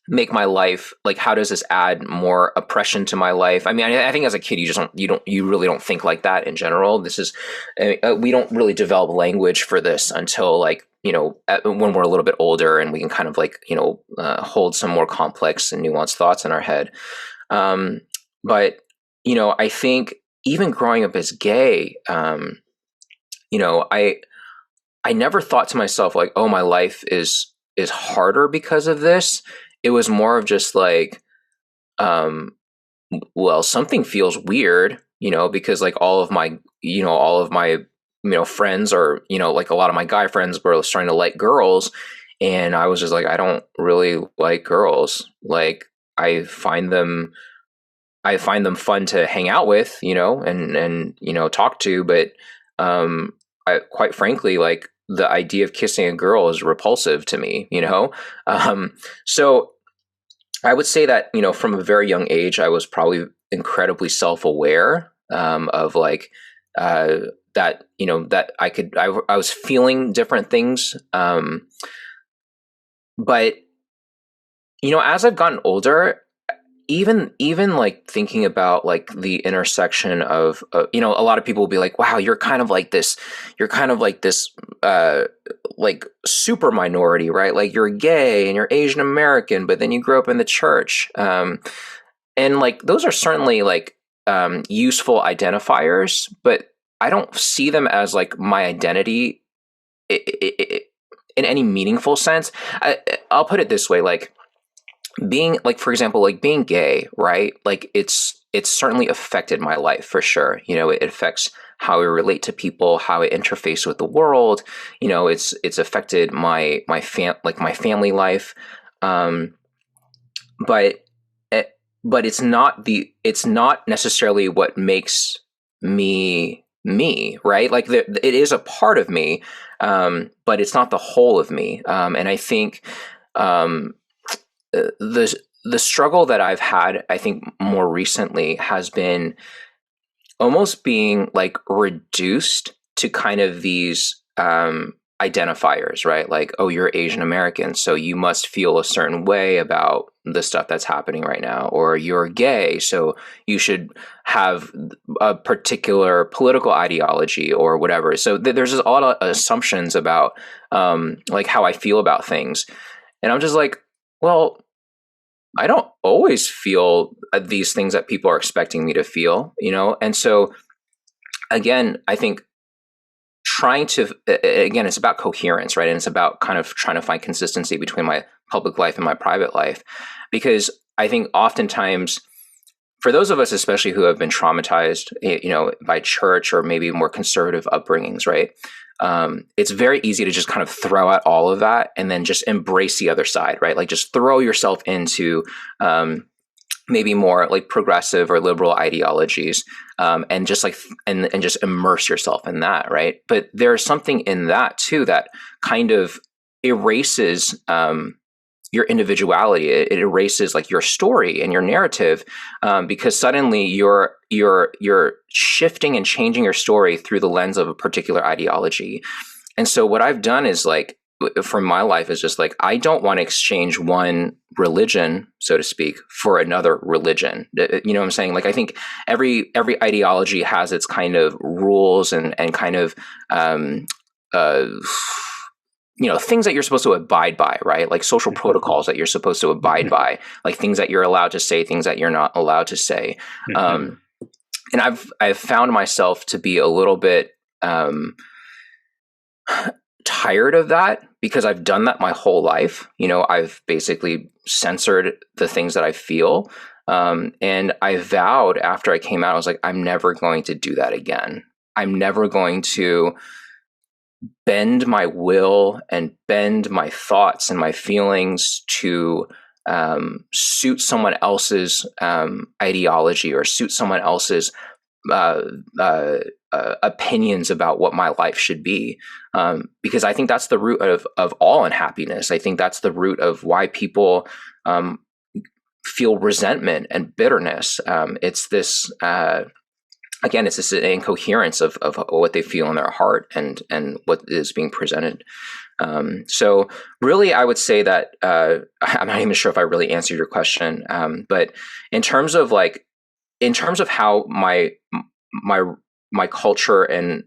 make my life, like how does this add more oppression to my life? I mean, I think as a kid you really don't think like that in general. This is we don't really develop language for this until like when we're a little bit older and we can kind of like hold some more complex and nuanced thoughts in our head. But I think even growing up as gay, I never thought to myself like, oh, my life is harder because of this. It was more of just like, well, something feels weird, because like all of my friends, or, like a lot of my guy friends were starting to like girls. And I was just like, I don't really like girls. Like I find them fun to hang out with, and talk to. But, quite frankly, like, the idea of kissing a girl is repulsive to me, so I would say that, from a very young age, I was probably incredibly self-aware, of like, that, that I was feeling different things. But, as I've gotten older, even like thinking about like the intersection of, a lot of people will be like, wow, you're kind of like this, like super minority, right? Like you're gay and you're Asian American, but then you grew up in the church. And like, those are certainly like, useful identifiers, but I don't see them as like my identity in any meaningful sense. I'll put it this way, like, being like, for example, like being gay, right? Like it's certainly affected my life for sure. It affects how I relate to people, how I interface with the world. It's affected my family life. But it's not necessarily what makes me, right? Like it is a part of me, but it's not the whole of me. And I think, the struggle that I've had, I think more recently, has been almost being like reduced to kind of these identifiers, right? Like, oh, you're Asian American, so you must feel a certain way about the stuff that's happening right now, or you're gay, so you should have a particular political ideology or whatever. So there's just a lot of assumptions about like how I feel about things, and I'm just like, well, I don't always feel these things that people are expecting me to feel, And so again, I think it's about coherence, right? And it's about kind of trying to find consistency between my public life and my private life, because I think oftentimes for those of us, especially who have been traumatized, by church or maybe more conservative upbringings, right? It's very easy to just kind of throw out all of that and then just embrace the other side, right? Like just throw yourself into maybe more like progressive or liberal ideologies, and just and just immerse yourself in that, right? But there's something in that too that kind of erases your individuality. It erases like your story and your narrative, because suddenly you're shifting and changing your story through the lens of a particular ideology. And so what I've done is like, from my life is just like, I don't want to exchange one religion, so to speak, for another religion. You know what I'm saying? Like, I think every ideology has its kind of rules and kind of, things that you're supposed to abide by, right? Like social protocols that you're supposed to abide by, like things that you're allowed to say, things that you're not allowed to say. And I've found myself to be a little bit, tired of that, because I've done that my whole life. I've basically censored the things that I feel. And I vowed after I came out, I was like, I'm never going to do that again. I'm never going to bend my will and bend my thoughts and my feelings to suit someone else's ideology or suit someone else's opinions about what my life should be, because I think that's the root of all unhappiness. I think that's the root of why people feel resentment and bitterness. It's this it's this incoherence of what they feel in their heart and what is being presented. So really, I would say that I'm not even sure if I really answered your question, but in terms of how my culture and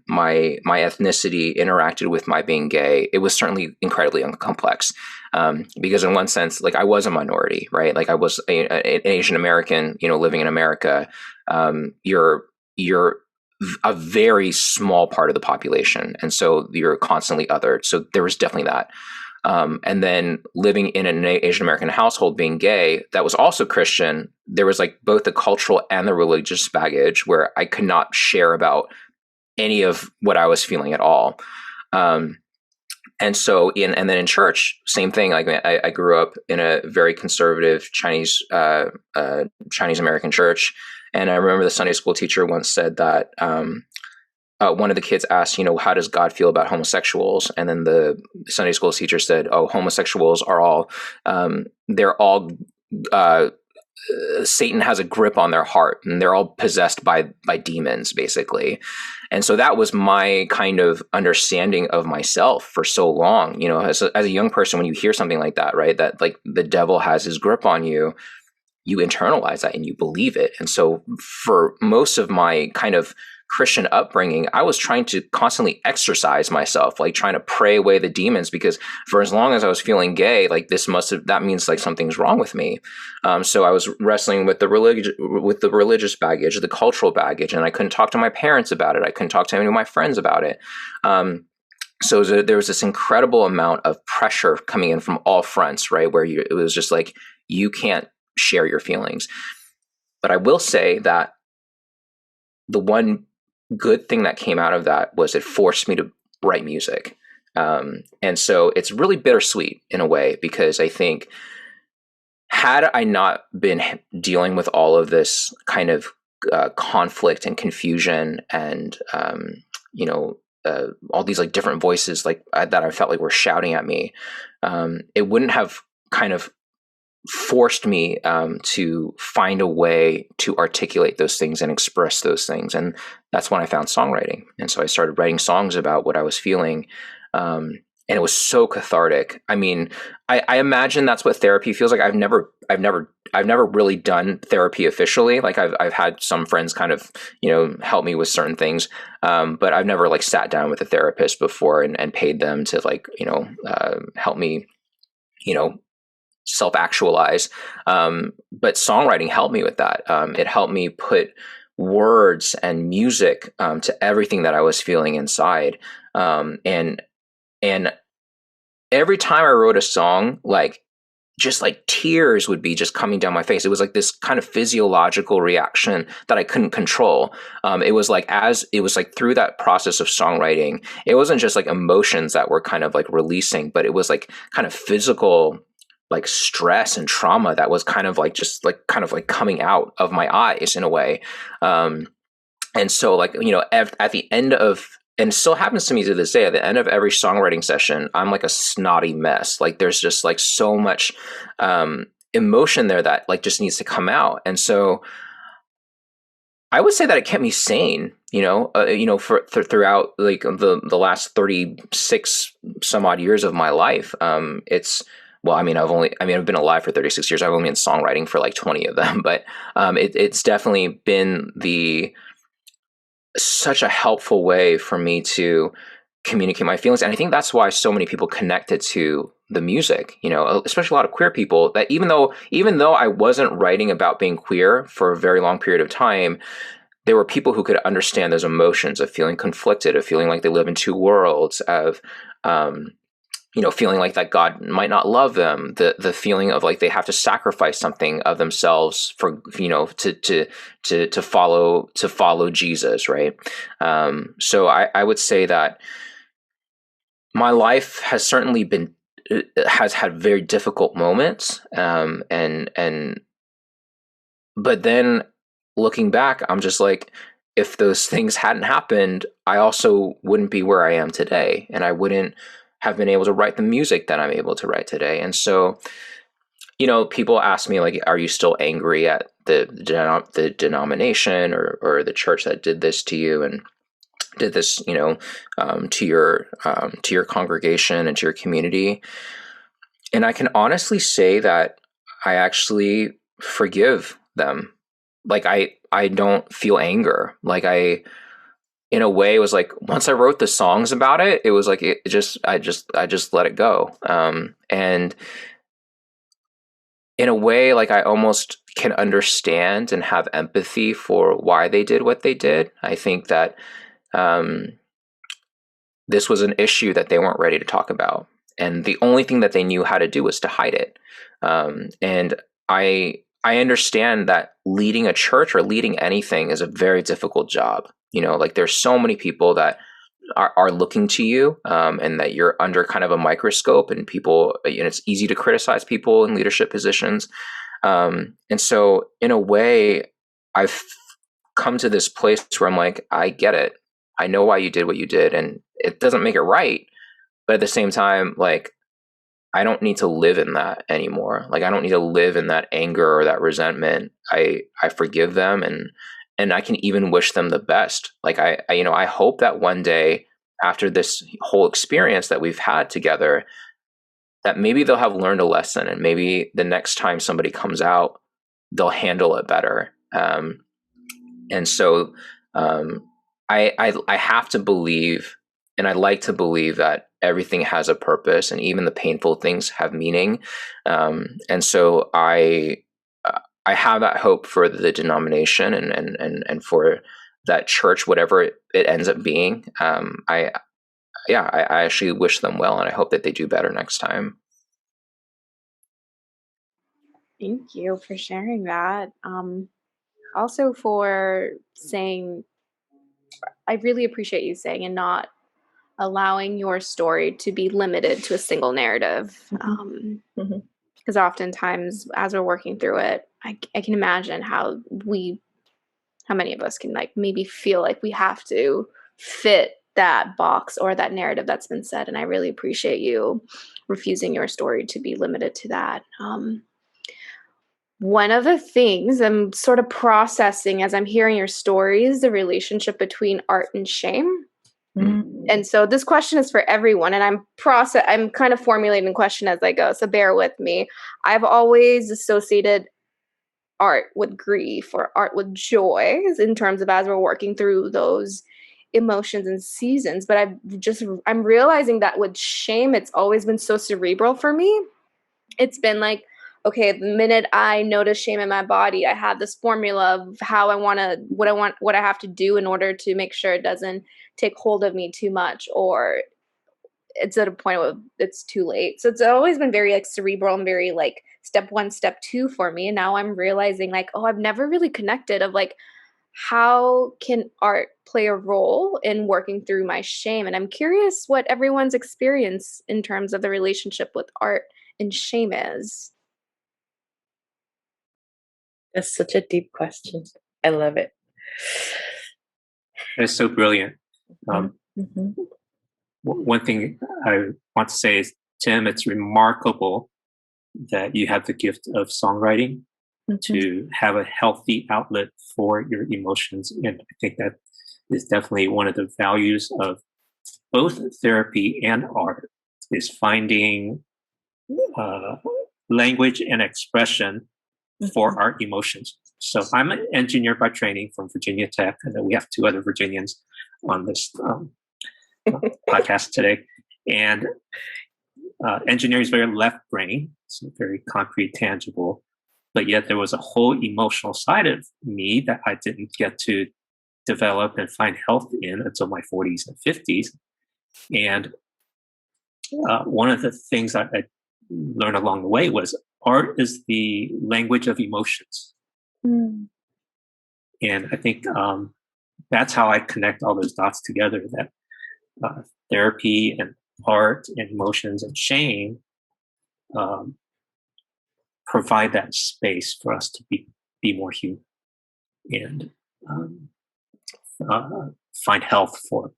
my ethnicity interacted with my being gay, it was certainly incredibly complex, because in one sense, like I was a minority, right? Like I was an Asian American, living in America. You're a very small part of the population, and so you're constantly othered. So there was definitely that. And then living in an Asian American household, being gay, that was also Christian, there was like both the cultural and the religious baggage where I could not share about any of what I was feeling at all. And so and then in church, same thing. Like I grew up in a very conservative Chinese American church. And I remember the Sunday school teacher once said that, one of the kids asked, how does God feel about homosexuals? And then the Sunday school teacher said, oh, homosexuals are all, they're all, Satan has a grip on their heart, and they're all possessed by demons, basically. And so that was my kind of understanding of myself for so long. As a young person, when you hear something like that, right, that like the devil has his grip on you, you internalize that and you believe it. And so for most of my kind of Christian upbringing, I was trying to constantly exercise myself, like trying to pray away the demons, because for as long as I was feeling gay, like that means like something's wrong with me. So I was wrestling with the religious baggage, the cultural baggage, and I couldn't talk to my parents about it. I couldn't talk to any of my friends about it. So there was this incredible amount of pressure coming in from all fronts, right? Where it was just like, you can't share your feelings. But I will say that the one good thing that came out of that was it forced me to write music. And so it's really bittersweet in a way, because I think had I not been dealing with all of this kind of conflict and confusion and, all these like different voices like that I felt like were shouting at me, it wouldn't have kind of forced me to find a way to articulate those things and express those things. And that's when I found songwriting. And so I started writing songs about what I was feeling. And it was so cathartic. I mean, I imagine that's what therapy feels like. I've never really done therapy officially. Like I've had some friends kind of, help me with certain things. But I've never like sat down with a therapist before and paid them to like, help me, self-actualize. But songwriting helped me with that. It helped me put words and music to everything that I was feeling inside. And every time I wrote a song, just like tears would be just coming down my face. It was like this kind of physiological reaction that I couldn't control. It was like through that process of songwriting, it wasn't just like emotions that were kind of like releasing, but it was like kind of physical, like stress and trauma that was kind of like just like kind of like coming out of my eyes in a way. And so like, at the end of, and it still happens to me to this day, at the end of every songwriting session, I'm like a snotty mess. Like there's just like so much emotion there that like just needs to come out. And so I would say that it kept me sane, throughout like the last 36 some odd years of my life. I've been alive for 36 years. I've only been songwriting for like 20 of them, but it's definitely been such a helpful way for me to communicate my feelings. And I think that's why so many people connected to the music, especially a lot of queer people, that even though I wasn't writing about being queer for a very long period of time, there were people who could understand those emotions of feeling conflicted, of feeling like they live in two worlds, of, feeling like that God might not love them, the feeling of like they have to sacrifice something of themselves for, to follow Jesus, right? So I would say that my life has certainly has had very difficult moments, but then looking back, I'm just like, if those things hadn't happened, I also wouldn't be where I am today, and I wouldn't have been able to write the music that I'm able to write today. And so, people ask me like, are you still angry at the denomination or the church that did this to you and did this, to your congregation and to your community? And I can honestly say that I actually forgive them. Like I don't feel anger. Like in a way, it was like once I wrote the songs about it, it was like I just let it go. And in a way, like I almost can understand and have empathy for why they did what they did. I think that this was an issue that they weren't ready to talk about, and the only thing that they knew how to do was to hide it. And I understand that leading a church or leading anything is a very difficult job. Like there's so many people that are looking to you, and that you're under kind of a microscope, and people, it's easy to criticize people in leadership positions. And so in a way, I've come to this place where I'm like, I get it. I know why you did what you did, and it doesn't make it right. But at the same time, like, I don't need to live in that anymore. Like, I don't need to live in that anger or that resentment. I forgive them, and I can even wish them the best. Like I hope that one day after this whole experience that we've had together, that maybe they'll have learned a lesson, and maybe the next time somebody comes out, they'll handle it better. And so I have to believe, and I like to believe, that everything has a purpose, and even the painful things have meaning. And so I have that hope for the denomination and for that church, whatever it ends up being. I actually wish them well, and I hope that they do better next time. Thank you for sharing that. Also for saying, I really appreciate you saying, and not allowing your story to be limited to a single narrative. Because oftentimes, as we're working through it, I can imagine how many of us can like maybe feel like we have to fit that box or that narrative that's been said. And I really appreciate you refusing your story to be limited to that. One of the things I'm sort of processing as I'm hearing your story is the relationship between art and shame. And so this question is for everyone, and I'm kind of formulating the question as I go, so bear with me. I've always associated art with grief or art with joy in terms of as we're working through those emotions and seasons. But I'm realizing that with shame, it's always been so cerebral for me. It's been like okay, the minute I notice shame in my body, I have this formula of how I want to, what I have to do in order to make sure it doesn't take hold of me too much, or it's at a point where it's too late. So it's always been very like cerebral and very like step one, step two for me. And now I'm realizing like, oh, I've never really connected of like, how can art play a role in working through my shame? And I'm curious what everyone's experience in terms of the relationship with art and shame is. That's such a deep question. I love it. It's so brilliant. One thing I want to say is, Tim, it's remarkable that you have the gift of songwriting to have a healthy outlet for your emotions. And I think that is definitely one of the values of both therapy and art, is finding language and expression for our emotions. So I'm an engineer by training from Virginia Tech, and then we have two other Virginians on this podcast today. And engineering is very left brain, so very concrete, tangible. But yet there was a whole emotional side of me that I didn't get to develop and find health in until my 40s and 50s. And one of the things I learned along the way was art is the language of emotions. And I think that's how I connect all those dots together, that therapy and art and emotions and shame provide that space for us to be more human and find health for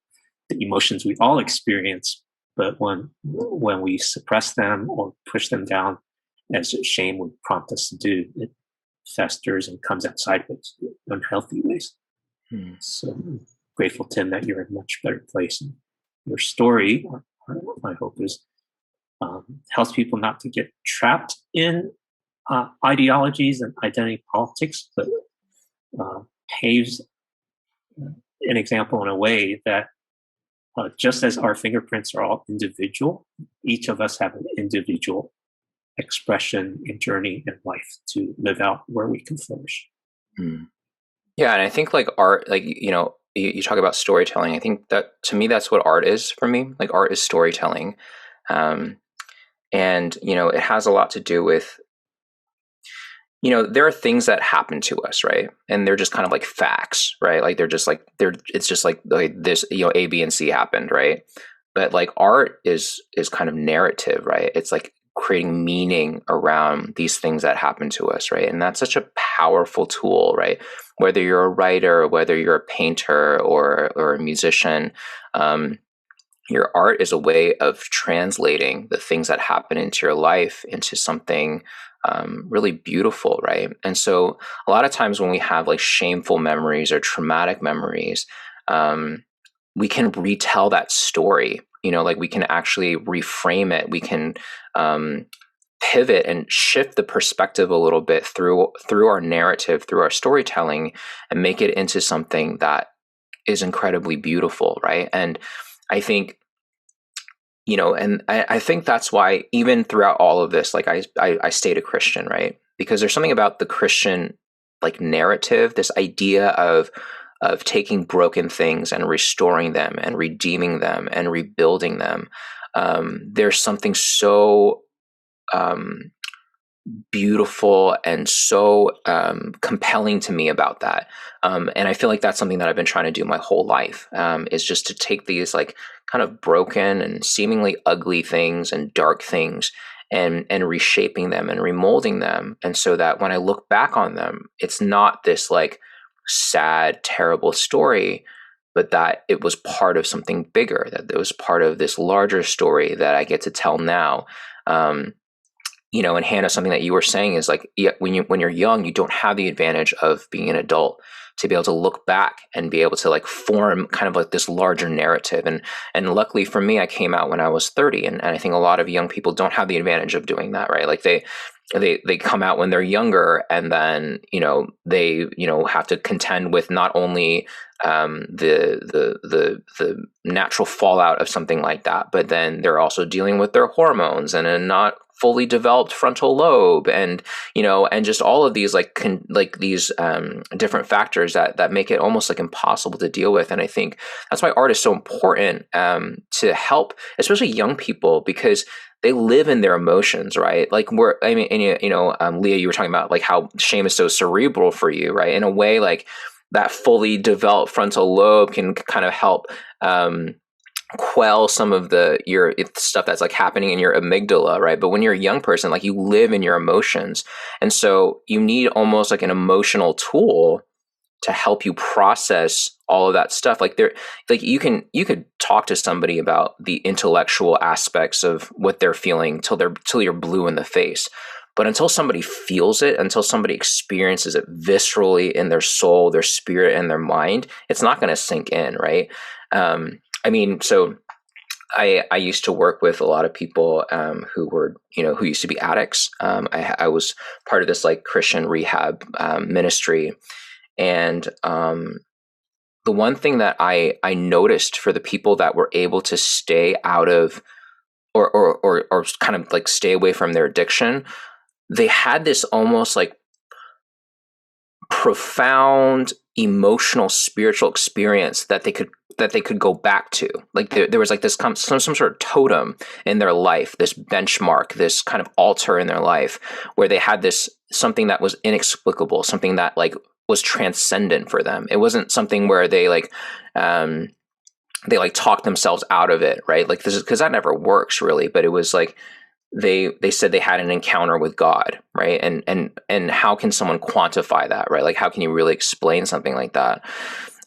the emotions we all experience. But when we suppress them or push them down, as shame would prompt us to do, it festers and comes out sideways in unhealthy ways. So I'm grateful, Tim, that you're in a much better place. And your story, my hope is, helps people not to get trapped in ideologies and identity politics, but paves an example in a way that just as our fingerprints are all individual, each of us have an individual expression and journey in life to live out where we can flourish. Yeah, and I think like art, like, you know, you talk about storytelling. I think that, to me, that's what art is for me. Like, art is storytelling. And, you know, it has a lot to do with, you know, there are things that happen to us, right? And they're just kind of like facts, right? Like it's just like this, you know, A, B, and C happened, right? But like art is kind of narrative, right? It's like creating meaning around these things that happen to us, right? And that's such a powerful tool, right? Whether you're a writer, whether you're a painter or a musician, your art is a way of translating the things that happen into your life into something really beautiful, right? And so a lot of times when we have like shameful memories or traumatic memories, we can retell that story, you know, like we can actually reframe it. We can pivot and shift the perspective a little bit through our narrative, through our storytelling, and make it into something that is incredibly beautiful, right? And I think, you know, and I think that's why even throughout all of this, like I stayed a Christian, right? Because there's something about the Christian like narrative, this idea of taking broken things and restoring them and redeeming them and rebuilding them. There's something so beautiful and so compelling to me about that. And I feel like that's something that I've been trying to do my whole life, is just to take these like kind of broken and seemingly ugly things and dark things and reshaping them and remolding them. And so that when I look back on them, it's not this like sad, terrible story, but that it was part of something bigger, that it was part of this larger story that I get to tell now. You know, and Hannah, something that you were saying is like, yeah, when you're young, you don't have the advantage of being an adult to be able to look back and be able to like form kind of like this larger narrative. And luckily for me, I came out when I was 30, and I think a lot of young people don't have the advantage of doing that, right? Like they come out when they're younger, and then they have to contend with not only the natural fallout of something like that, but then they're also dealing with their hormones and a not fully developed frontal lobe, and and just all of these these different factors that make it almost like impossible to deal with. And I think that's why art is so important, to help especially young people, because they live in their emotions, right? Like Leah, you were talking about like how shame is so cerebral for you, right? In a way, like that fully developed frontal lobe can kind of help quell some of your stuff that's like happening in your amygdala, right? But when you're a young person, like you live in your emotions, and so you need almost like an emotional tool to help you process all of that stuff. Like you could talk to somebody about the intellectual aspects of what they're feeling till you're blue in the face. But until somebody feels it, until somebody experiences it viscerally in their soul, their spirit, and their mind, it's not going to sink in, right? So I used to work with a lot of people who were, who used to be addicts. I was part of this like Christian rehab ministry. And the one thing that I noticed for the people that were able to stay out of or kind of like stay away from their addiction, they had this almost like profound emotional spiritual experience that they could go back to. Like there was like this some sort of totem in their life, this benchmark, this kind of altar in their life, where they had this something that was inexplicable, something that like was transcendent for them. It wasn't something where they talked themselves out of it, right? Like this is because that never works really, but it was like they said they had an encounter with God, right? And how can someone quantify that, right? Like how can you really explain something like that?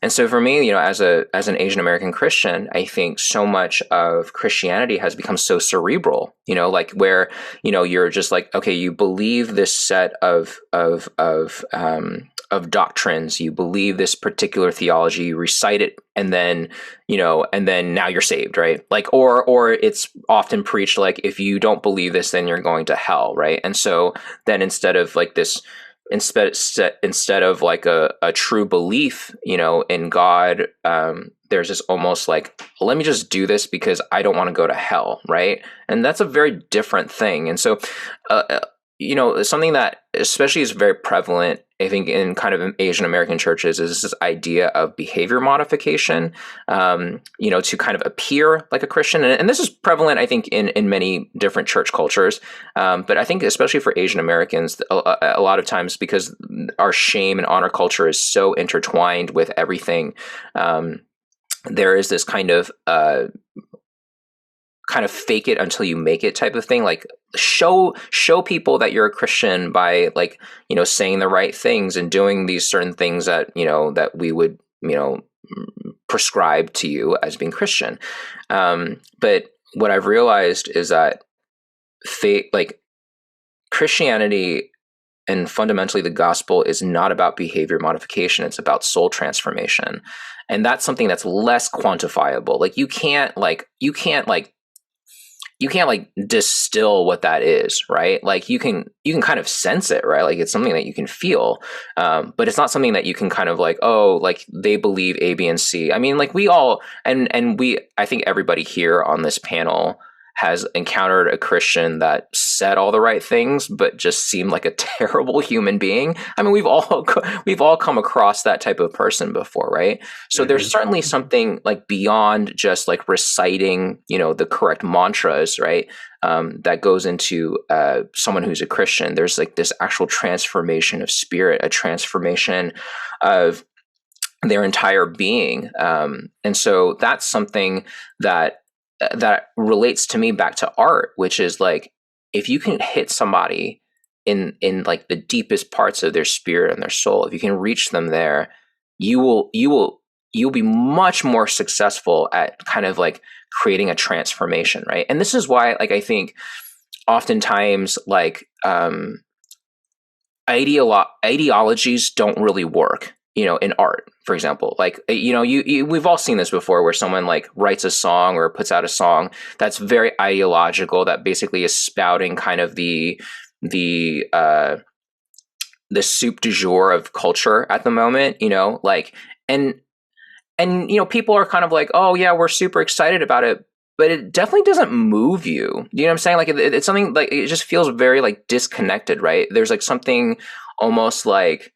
And so for me, as an Asian American Christian, I think so much of Christianity has become so cerebral, like where, you're just like, okay, you believe this set of doctrines, you believe this particular theology, you recite it, and then now you're saved, right? Like, or it's often preached like, if you don't believe this, then you're going to hell, right? And so then instead of like a true belief, in God, there's this almost like, let me just do this because I don't want to go to hell, right? And that's a very different thing. And so, something that especially is very prevalent, I think, in kind of Asian American churches is this idea of behavior modification, to kind of appear like a Christian. And this is prevalent, I think, in many different church cultures. But I think especially for Asian Americans, a lot of times because our shame and honor culture is so intertwined with everything, there is this kind of fake it until you make it type of thing. Like show people that you're a Christian by like, saying the right things and doing these certain things that, that we would, prescribe to you as being Christian. But what I've realized is that Christianity and fundamentally the gospel is not about behavior modification. It's about soul transformation. And that's something that's less quantifiable. Like you can't distill what that is, right? Like you can kind of sense it, right? Like it's something that you can feel, but it's not something that you can kind of like, oh, like they believe A, B, and C. I mean, like we all, I think everybody here on this panel has encountered a Christian that said all the right things, but just seemed like a terrible human being. I mean, we've all come across that type of person before, right? So there's certainly something like beyond just like reciting, the correct mantras, right? That goes into someone who's a Christian. There's like this actual transformation of spirit, a transformation of their entire being. And so that's something that relates to me back to art, which is like, if you can hit somebody in like the deepest parts of their spirit and their soul, if you can reach them there, you'll be much more successful at kind of like creating a transformation, right? And this is why, like, I think oftentimes like ideologies don't really work, in art, for example. Like, we've all seen this before where someone like writes a song or puts out a song that's very ideological, that basically is spouting kind of the the soup du jour of culture at the moment, like, and people are kind of like, oh yeah, we're super excited about it, but it definitely doesn't move you. You know what I'm saying? Like it's something like, it just feels very like disconnected, right? There's like something almost like,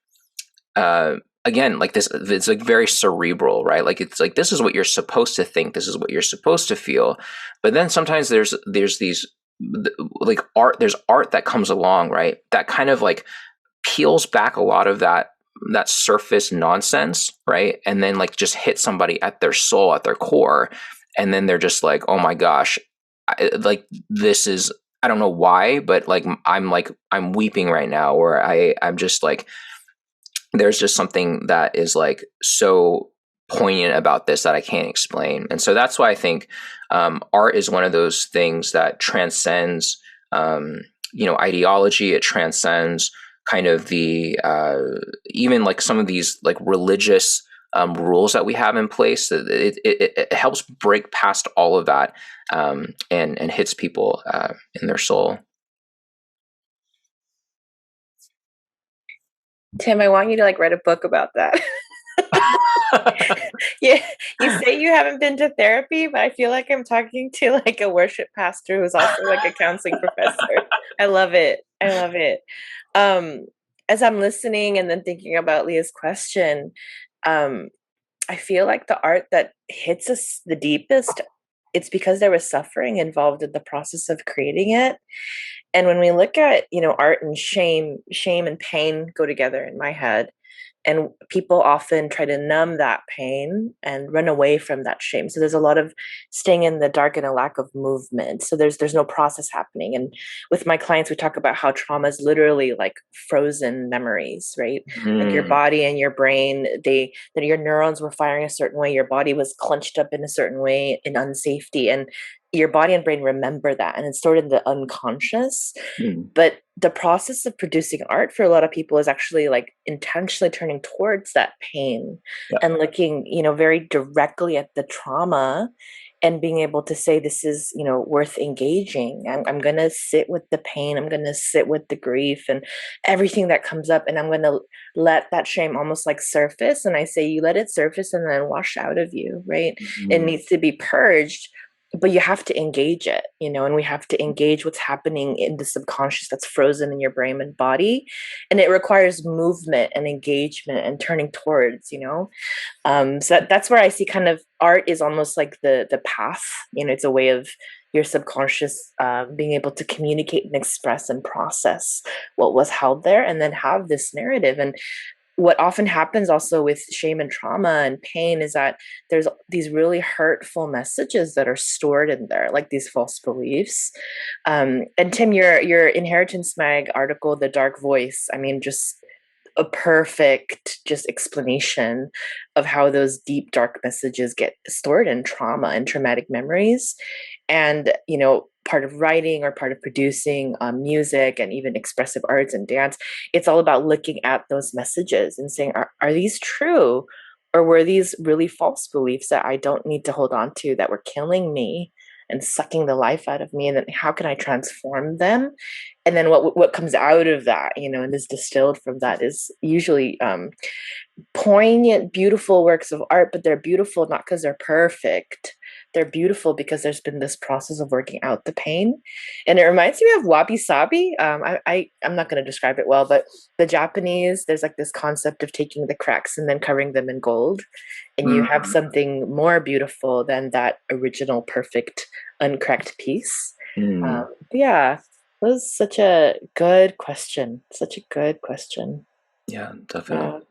again, like this, it's like very cerebral, right? Like it's like, this is what you're supposed to think. This is what you're supposed to feel. But then sometimes there's these like there's art that comes along, right? That kind of like peels back a lot of that surface nonsense, right? And then like just hit somebody at their soul, at their core. And then they're just like, oh my gosh, like this is, I don't know why, but like I'm weeping right now, or I'm just like, there's just something that is like so poignant about this that I can't explain. And so that's why I think art is one of those things that transcends ideology. It transcends kind of the even like some of these like religious rules that we have in place. It helps break past all of that and hits people in their soul. Tim, I want you to like write a book about that. Yeah, you say you haven't been to therapy, but I feel like I'm talking to like a worship pastor who's also like a counseling professor. I love it. I love it. As I'm listening and then thinking about Leah's question, I feel like the art that hits us the deepest, it's because there was suffering involved in the process of creating it. And when we look at, art and shame and pain go together in my head. And people often try to numb that pain and run away from that shame. So there's a lot of staying in the dark and a lack of movement. So there's no process happening. And with my clients, we talk about how trauma is literally like frozen memories, right? Like your body and your brain, that your neurons were firing a certain way, your body was clenched up in a certain way in unsafety. And your body and brain remember that, and it's stored in the unconscious. But the process of producing art for a lot of people is actually like intentionally turning towards that pain and looking, very directly at the trauma and being able to say, this is, worth engaging. I'm going to sit with the pain. I'm going to sit with the grief and everything that comes up. And I'm going to let that shame almost like surface. And I say, you let it surface and then wash out of you, right? It needs to be purged. But you have to engage it, and we have to engage what's happening in the subconscious that's frozen in your brain and body. And it requires movement and engagement and turning towards, so that's where I see kind of art is almost like the path, it's a way of your subconscious being able to communicate and express and process what was held there and then have this narrative. And what often happens also with shame and trauma and pain is that there's these really hurtful messages that are stored in there, like these false beliefs. And Tim, your Inheritance Mag article, The Dark Voice, I mean, just a perfect just explanation of how those deep dark messages get stored in trauma and traumatic memories. And part of writing or part of producing music and even expressive arts and dance, it's all about looking at those messages and saying, are these true, or were these really false beliefs that I don't need to hold on to, that were killing me and sucking the life out of me? And then how can I transform them? And then what comes out of that, and is distilled from that is usually poignant, beautiful works of art. But they're beautiful not because they're perfect. They're beautiful because there's been this process of working out the pain. And it reminds me of wabi sabi. I'm not going to describe it well, but the Japanese, there's like this concept of taking the cracks and then covering them in gold. And you have something more beautiful than that original perfect uncracked piece. Yeah, that was such a good question. Such a good question. Yeah, definitely.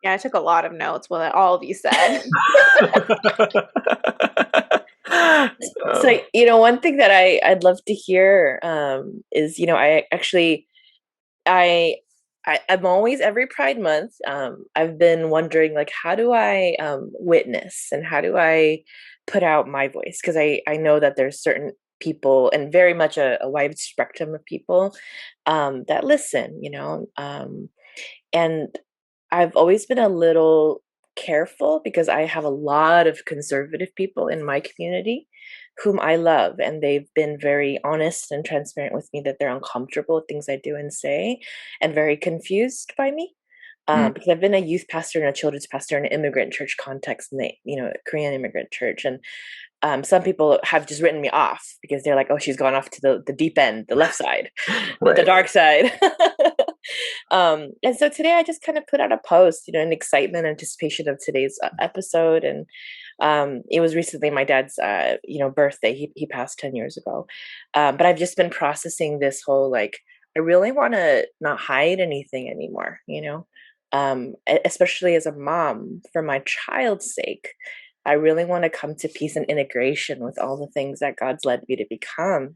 Yeah, I took a lot of notes with all of you said. So, one thing that I'd love to hear is, I'm always every Pride Month. I've been wondering, like, how do I witness and how do I put out my voice? Because I know that there's certain people and very much a wide spectrum of people that listen, and I've always been a little careful because I have a lot of conservative people in my community whom I love, and they've been very honest and transparent with me that they're uncomfortable with things I do and say, and very confused by me. Because I've been a youth pastor and a children's pastor in an immigrant church context, in the Korean immigrant church, and some people have just written me off because they're like, "Oh, she's gone off to the deep end, the left side, right. The dark side." And so today I just kind of put out a post, in excitement, anticipation of today's episode, and it was recently my dad's birthday. He passed 10 years ago, but I've just been processing this whole, like, I really want to not hide anything anymore, especially as a mom, for my child's sake. I really want to come to peace and integration with all the things that God's led me to become,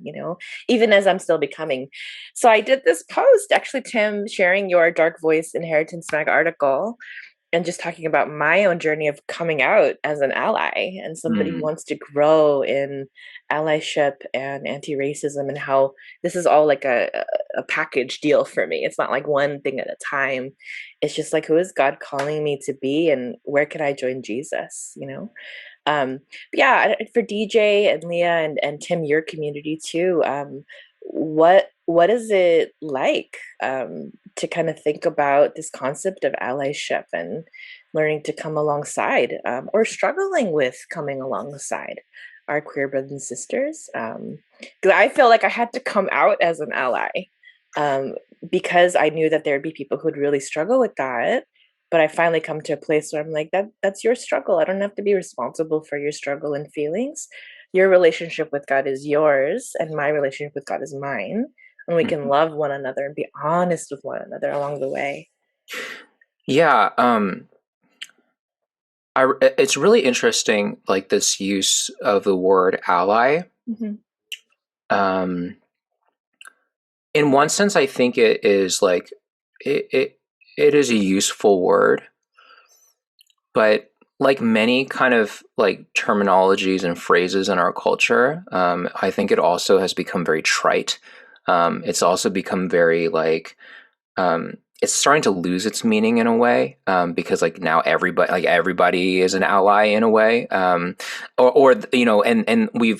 even as I'm still becoming. So I did this post, actually, Tim, sharing your Dark Voice Inheritance Mag article, and just talking about my own journey of coming out as an ally and somebody who wants to grow in allyship and anti-racism, and how this is all like a package deal for me. It's not like one thing at a time. It's just like, who is God calling me to be, and where can I join Jesus, but yeah, for DJ and Leah and Tim, your community too, what is it like to kind of think about this concept of allyship and learning to come alongside, or struggling with coming alongside our queer brothers and sisters? Because I feel like I had to come out as an ally, because I knew that there would be people who would really struggle with that. But I finally come to a place where I'm like, that's your struggle. I don't have to be responsible for your struggle and feelings. Your relationship with God is yours, and my relationship with God is mine. And we can love one another and be honest with one another along the way. Yeah. It's really interesting, like, this use of the word ally. In one sense, I think it is like, it is a useful word, but like many kind of like terminologies and phrases in our culture, I think it also has become very trite. It's also become very like, it's starting to lose its meaning in a way, because like now everybody is an ally in a way, or and we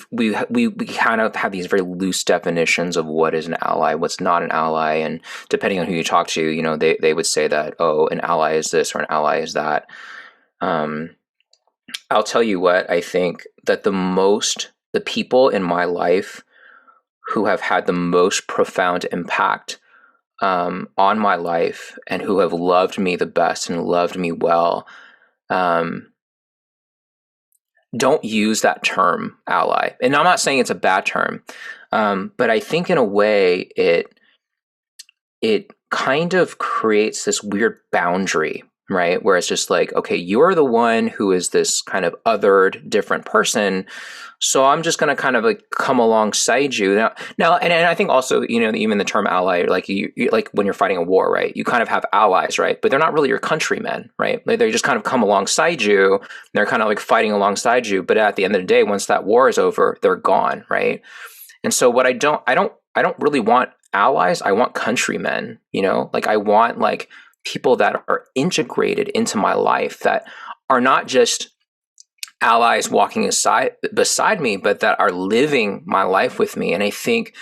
kind of have these very loose definitions of what is an ally, what's not an ally, and depending on who you talk to, they would say that, oh, an ally is this or an ally is that. I'll tell you what, I think that the people in my life who have had the most profound impact on my life, and who have loved me the best and loved me well, don't use that term ally. And I'm not saying it's a bad term, but I think in a way it kind of creates this weird boundary, right? Where it's just like, okay, you're the one who is this kind of othered, different person, so I'm just going to kind of like come alongside you now. And I think also, even the term ally, like you like when you're fighting a war, right? You kind of have allies, right? But they're not really your countrymen, right? Like, they just kind of come alongside you. They're kind of like fighting alongside you. But at the end of the day, once that war is over, they're gone, right? And so what I don't really want allies. I want countrymen, like I want like people that are integrated into my life, that are not just allies walking beside me, but that are living my life with me. And I think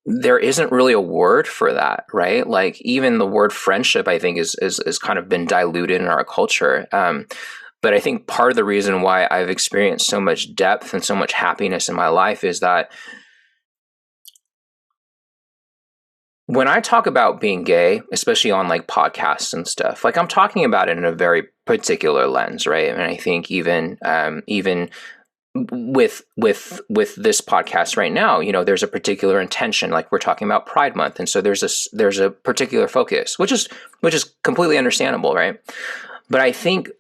there isn't really a word for that, right? Like even the word friendship, I think is kind of been diluted in our culture. But I think part of the reason why I've experienced so much depth and so much happiness in my life is that when I talk about being gay, especially on like podcasts and stuff, like I'm talking about it in a very particular lens, right? And I think even with this podcast right now, there's a particular intention. Like we're talking about Pride Month, and so there's a particular focus, which is completely understandable, right? But I think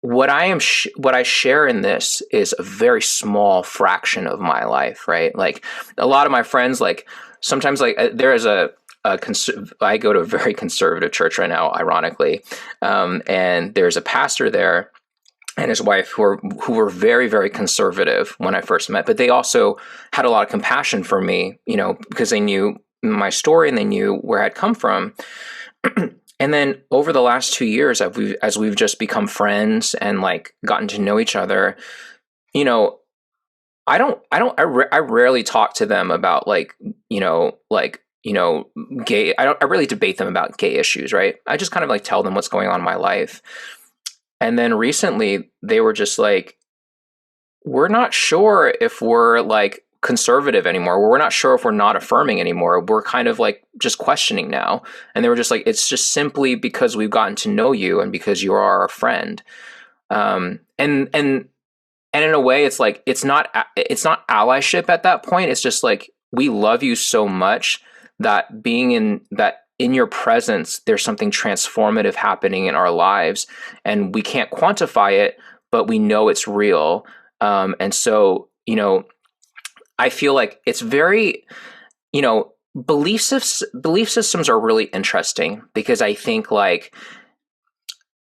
what I share in this is a very small fraction of my life, right? Like a lot of my friends, like sometimes like there is I go to a very conservative church right now, ironically, and there's a pastor there and his wife who were very, very conservative when I first met, but they also had a lot of compassion for me, because they knew my story and they knew where I'd come from. And then over the last 2 years, as we've just become friends and like gotten to know each other, I rarely talk to them about gay. I really debate them about gay issues, right? I just kind of like tell them what's going on in my life. And then recently they were just like, we're not sure if we're like conservative anymore. We're not sure if we're not affirming anymore. We're kind of like just questioning now. And they were just like, it's just simply because we've gotten to know you and because you are our friend. And in a way, it's like it's not allyship at that point. It's just like, we love you so much that in your presence, there's something transformative happening in our lives, and we can't quantify it, but we know it's real. And so, I feel like it's very, belief systems are really interesting, because I think like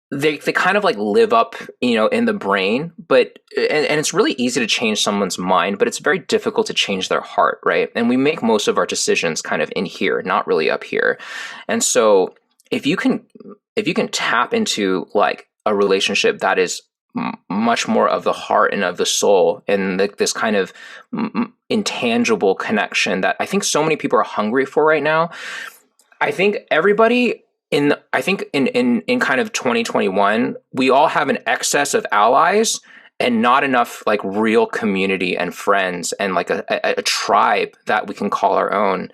they kind of like live up, in the brain, but and it's really easy to change someone's mind, but it's very difficult to change their heart, right? And we make most of our decisions kind of in here, not really up here. And so if you can tap into like a relationship that is much more of the heart and of the soul, and this kind of intangible connection that I think so many people are hungry for right now. I think everybody in kind of 2021, we all have an excess of allies and not enough like real community and friends and like a tribe that we can call our own,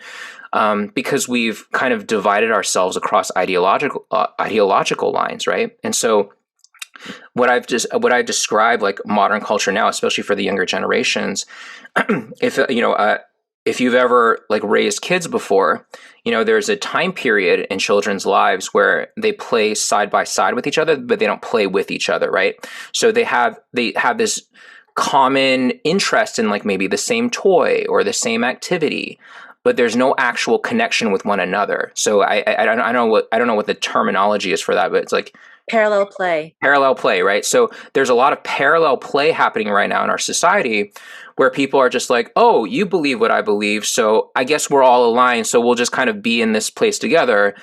because we've kind of divided ourselves across ideological lines, right? And so what I describe like modern culture now, especially for the younger generations, if you've ever like raised kids before, there's a time period in children's lives where they play side by side with each other, but they don't play with each other, right? So they have this common interest in like maybe the same toy or the same activity, but there's no actual connection with one another. So I don't know what the terminology is for that, but it's like parallel play, right? So there's a lot of parallel play happening right now in our society, where people are just like, oh, you believe what I believe, so I guess we're all aligned, so we'll just kind of be in this place together.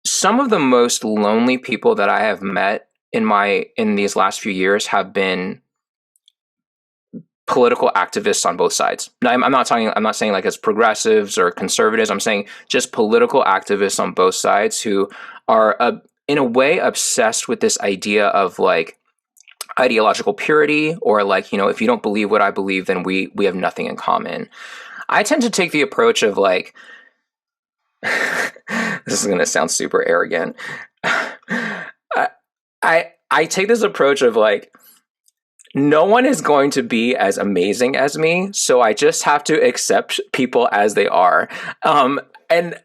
Some of the most lonely people that I have met in these last few years have been political activists on both sides. Now, I'm not saying like as progressives or conservatives. I'm saying just political activists on both sides who are in a way obsessed with this idea of like ideological purity, or like, if you don't believe what I believe, then we have nothing in common. I tend to take the approach of like, this is going to sound super arrogant. I take this approach of like, no one is going to be as amazing as me, so I just have to accept people as they are. And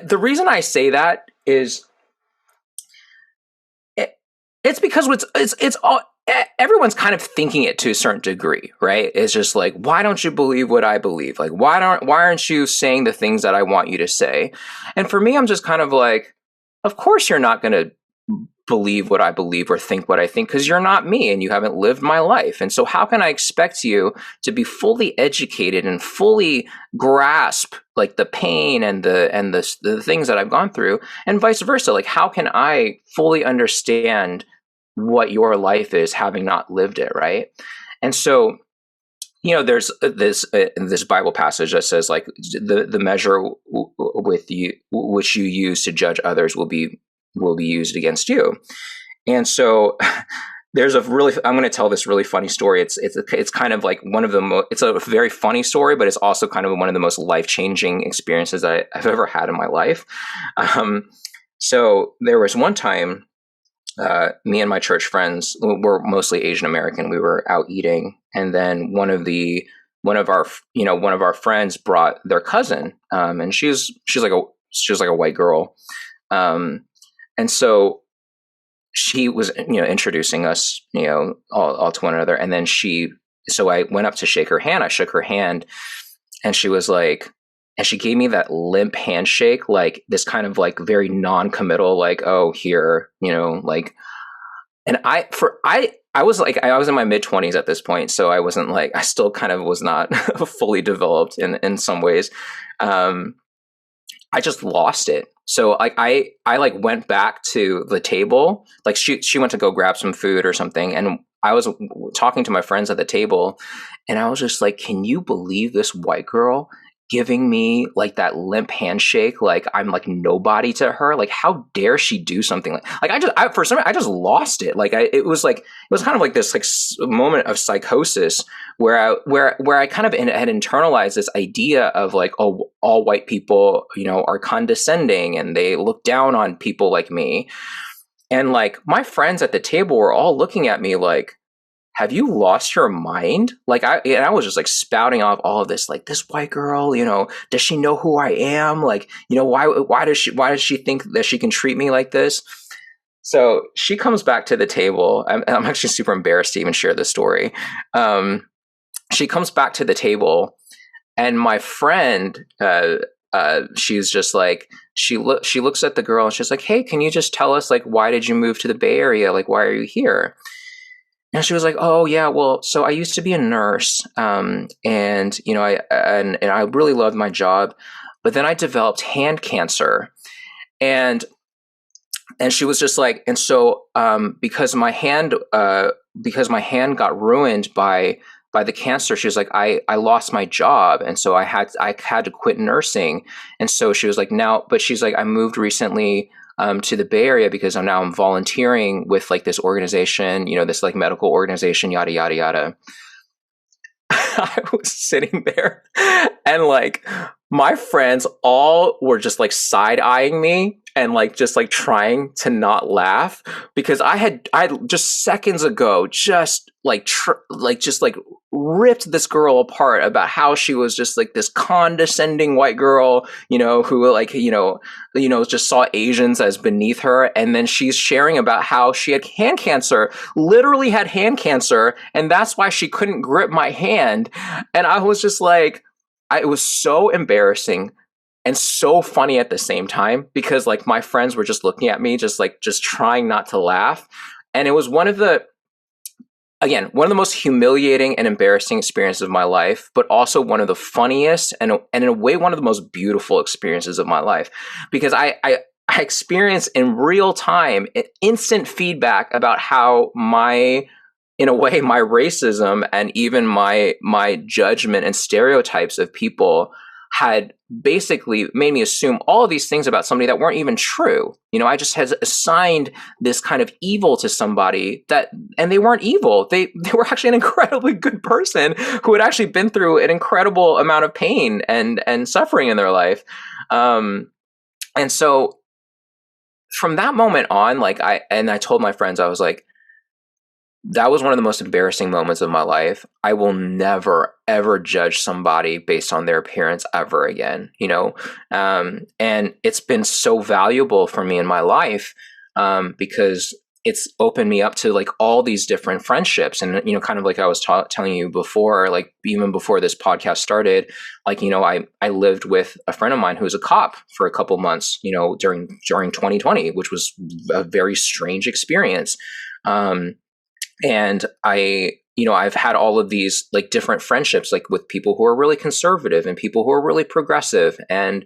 the reason I say that is it's because it's all, everyone's kind of thinking it to a certain degree, right? It's just like, why don't you believe what I believe? Like, why aren't you saying the things that I want you to say? And for me, I'm just kind of like, of course you're not going to believe what I believe or think what I think, because you're not me and you haven't lived my life. And so how can I expect you to be fully educated and fully grasp like the pain and the things that I've gone through, and vice versa? Like, how can I fully understand what your life is, having not lived it, right? And so, there's this Bible passage that says like the measure with you which you use to judge others will be used against you. And so I'm going to tell this really funny story. It's kind of like one of the it's a very funny story, but it's also kind of one of the most life-changing experiences I've ever had in my life. So there was one time, me and my church friends were mostly Asian American. We were out eating, and then one of our friends brought their cousin, and she's like a white girl. And so she was, introducing us, all to one another. And then so I went up to shake her hand. I shook her hand, and she was like, and she gave me that limp handshake, like this kind of like very non-committal, like, oh, here, like, and I was in my mid-20s at this point. So I wasn't like, I still kind of was not fully developed in some ways. I just lost it. So like I like went back to the table, like she went to go grab some food or something, and I was talking to my friends at the table, and I was just like, can you believe this white girl giving me like that limp handshake, like I'm like nobody to her? Like, how dare she do something like for some reason, I just lost it. Like it was kind of like this like moment of psychosis where I kind of had internalized this idea of like, oh, all white people, you know, are condescending and they look down on people like me. And like my friends at the table were all looking at me like, have you lost your mind? Like I was just like spouting off all of this, like this white girl, you know, does she know who I am? Like, you know, why does she think that she can treat me like this? So she comes back to the table. I'm actually super embarrassed to even share this story. She comes back to the table, and my friend, she's just like, she looks at the girl and she's like, hey, can you just tell us like, why did you move to the Bay Area? Like, why are you here? And she was like, oh yeah, well, so I used to be a nurse, and you know, I really loved my job, but then I developed hand cancer, and she was just like, and so because my hand got ruined by the cancer, she was like, I lost my job, and so I had to quit nursing, and so she was like, now, but she's like, I moved recently to the Bay Area because I'm volunteering with like this organization, you know, this like medical organization, yada, yada, yada. I was sitting there and like my friends all were just like side eyeing me and like just like trying to not laugh because I just seconds ago just like ripped this girl apart about how she was just like this condescending white girl, you know, who like, you know, just saw Asians as beneath her. And then she's sharing about how she had hand cancer, literally had hand cancer. And that's why she couldn't grip my hand. And I was just like, it was so embarrassing and so funny at the same time because like my friends were just looking at me, just trying not to laugh. And it was one of the most humiliating and embarrassing experiences of my life, but also one of the funniest and in a way, one of the most beautiful experiences of my life, because I experienced in real time instant feedback about how in a way, my racism and even my judgment and stereotypes of people had basically made me assume all of these things about somebody that weren't even true. You know, I just had assigned this kind of evil to somebody and they weren't evil. They were actually an incredibly good person who had actually been through an incredible amount of pain and suffering in their life. And so from that moment on, like I told my friends, I was like, that was one of the most embarrassing moments of my life. I will never, ever judge somebody based on their appearance ever again, you know? And it's been so valuable for me in my life because it's opened me up to like all these different friendships. And, you know, kind of like I was telling you before, like even before this podcast started, like, you know, I lived with a friend of mine who was a cop for a couple months, you know, during 2020, which was a very strange experience. And I've had all of these like different friendships, like with people who are really conservative and people who are really progressive. And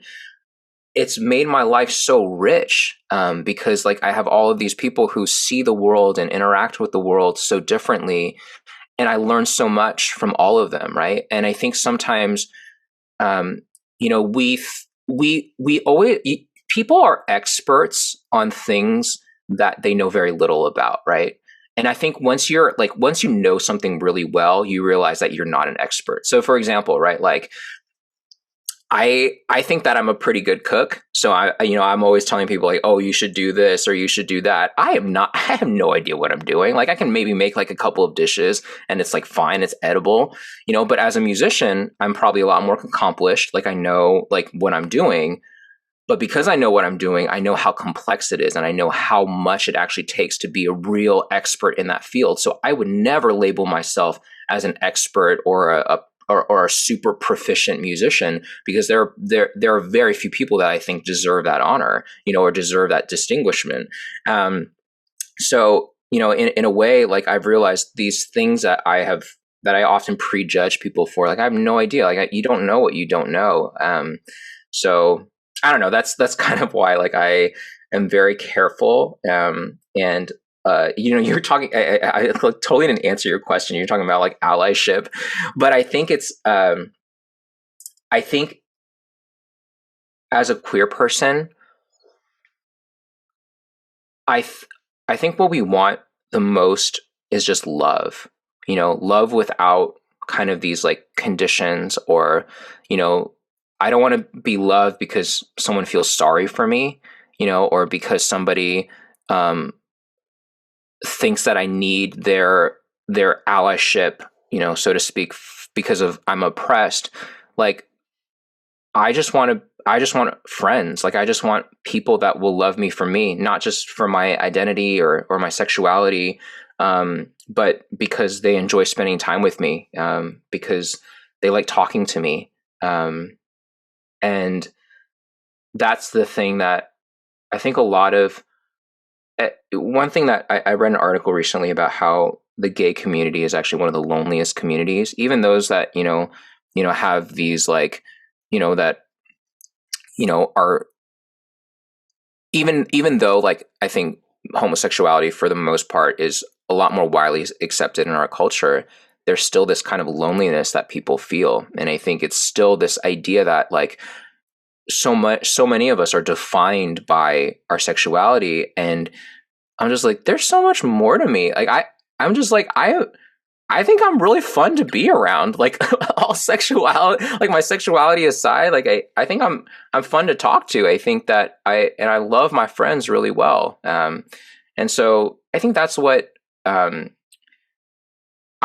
it's made my life so rich because like I have all of these people who see the world and interact with the world so differently. And I learn so much from all of them. Right. And I think sometimes, you know, we always, people are experts on things that they know very little about. Right. And I think once you know something really well, you realize that you're not an expert. So for example, right, like I think that I'm a pretty good cook. So I'm always telling people like, oh, you should do this or you should do that. I have no idea what I'm doing. Like I can maybe make like a couple of dishes and it's like fine, it's edible, you know, but as a musician, I'm probably a lot more accomplished. Like I know like what I'm doing. But because I know what I'm doing, I know how complex it is and I know how much it actually takes to be a real expert in that field. So I would never label myself as an expert or a super proficient musician because there are very few people that I think deserve that honor, you know, or deserve that distinguishment. So, you know, in a way, like I've realized these things that I often prejudge people for, like I have no idea, like you don't know what you don't know. So I don't know. That's kind of why like I am very careful and you're talking, I totally didn't answer your question. You're talking about like allyship, but I think it's, I think as a queer person, I think what we want the most is just love, love without kind of these like conditions or, I don't want to be loved because someone feels sorry for me, or because somebody, thinks that I need their allyship, so to speak, because of I'm oppressed. Like, I just want friends. Like, I just want people that will love me for me, not just for my identity or my sexuality, but because they enjoy spending time with me, because they like talking to me. And that's the thing that I think a lot of, one thing that I read an article recently about how the gay community is actually one of the loneliest communities, even those that, have these like, that, are even though like, I think homosexuality for the most part is a lot more widely accepted in our culture, there's still this kind of loneliness that people feel. And I think it's still this idea that like, so many of us are defined by our sexuality, and I'm just like, there's so much more to me. Like I'm just like, I think I'm really fun to be around. Like, all sexuality, like my sexuality aside, like I think I'm fun to talk to. I think that I love my friends really well. And so I think that's what I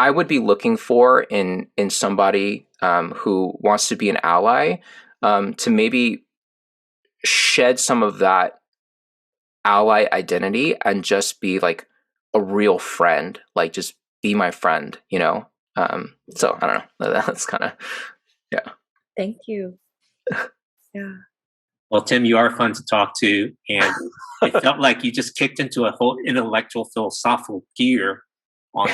would be looking for in somebody who wants to be an ally, to maybe shed some of that ally identity and just be like a real friend, like just be my friend, so I don't know, that's kind of, yeah. Thank you. Yeah. Well, Tim, you are fun to talk to, and it felt like you just kicked into a whole intellectual philosophical gear on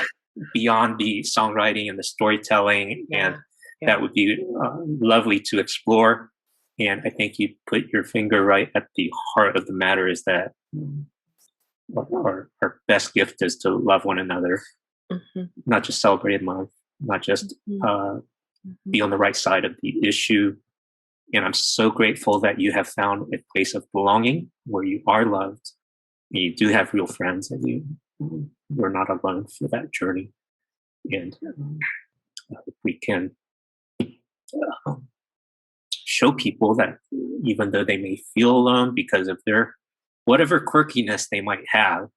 beyond the songwriting and the storytelling, and that would be lovely to explore. And I think you put your finger right at the heart of the matter, is that our best gift is to love one another, not just celebrate a month, not just be on the right side of the issue. And I'm so grateful that you have found a place of belonging where you are loved, and you do have real friends, and you're not alone for that journey. And we can show people that even though they may feel alone because of their whatever quirkiness they might have,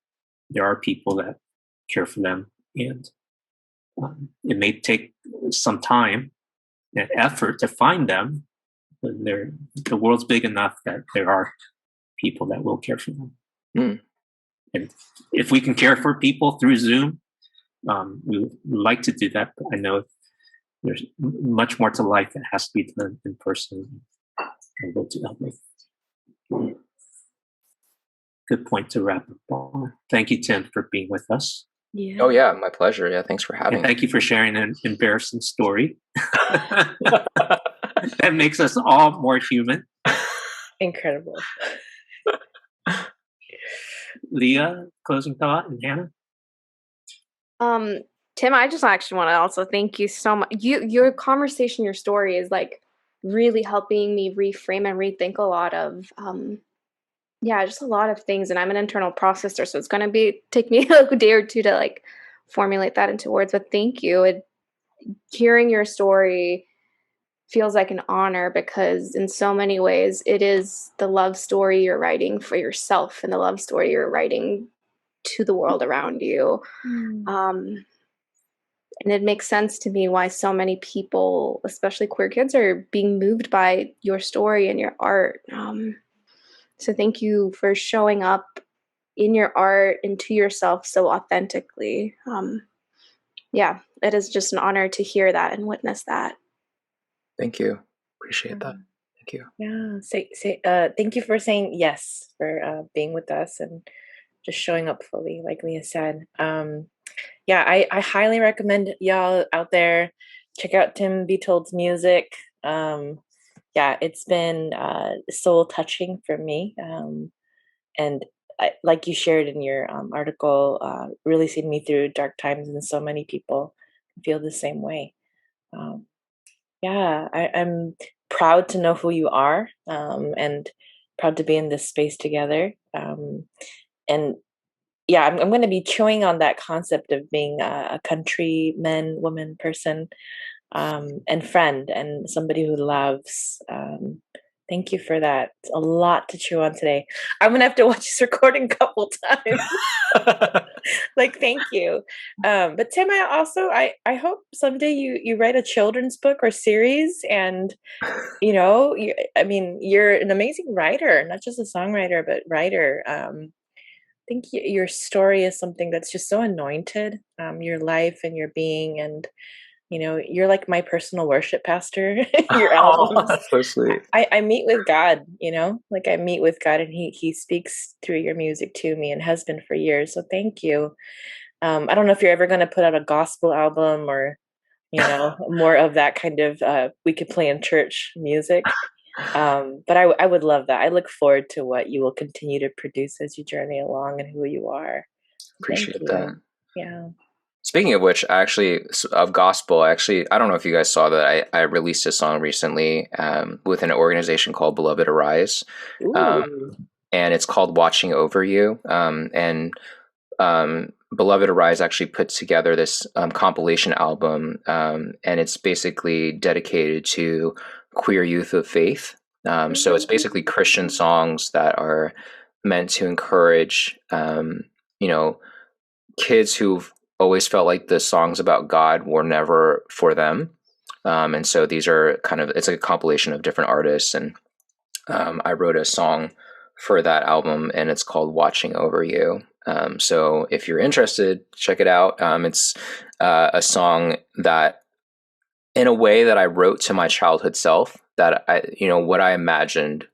there are people that care for them. And it may take some time and effort to find them, but the world's big enough that there are people that will care for them. And if we can care for people through Zoom, we would like to do that. But I know there's much more to life that has to be done in person. And we'll do that. Good point to wrap up on. Thank you, Tim, for being with us. Yeah. Oh yeah, my pleasure. Yeah, thanks for having me. Thank you for sharing an embarrassing story. That makes us all more human. Incredible. Leah, closing thought, and Hannah? Tim, I just actually want to also thank you so much. Your conversation, your story is like really helping me reframe and rethink a lot of just a lot of things. And I'm an internal processor, so it's going to take me a day or two to like formulate that into words. But thank you. Hearing your story feels like an honor, because in so many ways it is the love story you're writing for yourself and the love story you're writing to the world around you. And it makes sense to me why so many people, especially queer kids, are being moved by your story and your art. So thank you for showing up in your art and to yourself so authentically. It is just an honor to hear that and witness that. Thank you. Appreciate that. Thank you. Yeah. Thank you for saying yes, for being with us and just showing up fully, like Leah said. I highly recommend y'all out there check out Tim Bitold's music. It's been soul touching for me, and like you shared in your article, really seen me through dark times, and so many people feel the same way. I'm proud to know who you are, and proud to be in this space together. And yeah, I'm going to be chewing on that concept of being a countryman, woman, person, and friend, and somebody who loves. Thank you for that. It's a lot to chew on today. I'm going to have to watch this recording a couple times. Like, thank you. But Tim, I hope someday you write a children's book or series, and you're an amazing writer, not just a songwriter, but writer. I think your story is something that's just so anointed. Your life and your being, and you're like my personal worship pastor. Your albums. That's so sweet. I meet with God, like I meet with God, and he speaks through your music to me, and has been for years. So thank you. I don't know if you're ever going to put out a gospel album, or more of that kind of we could play in church music. But I would love that. I look forward to what you will continue to produce as you journey along, and who you are. Appreciate that. Yeah. Speaking of which, of gospel, I don't know if you guys saw that I released a song recently with an organization called Beloved Arise. And it's called Watching Over You. Beloved Arise actually put together this compilation album, and it's basically dedicated to queer youth of faith. So it's basically Christian songs that are meant to encourage, kids who've always felt like the songs about God were never for them. And so these are it's a compilation of different artists. And I wrote a song for that album, and it's called Watching Over You. So if you're interested, check it out. It's a song that, in a way, that I wrote to my childhood self, that what I imagined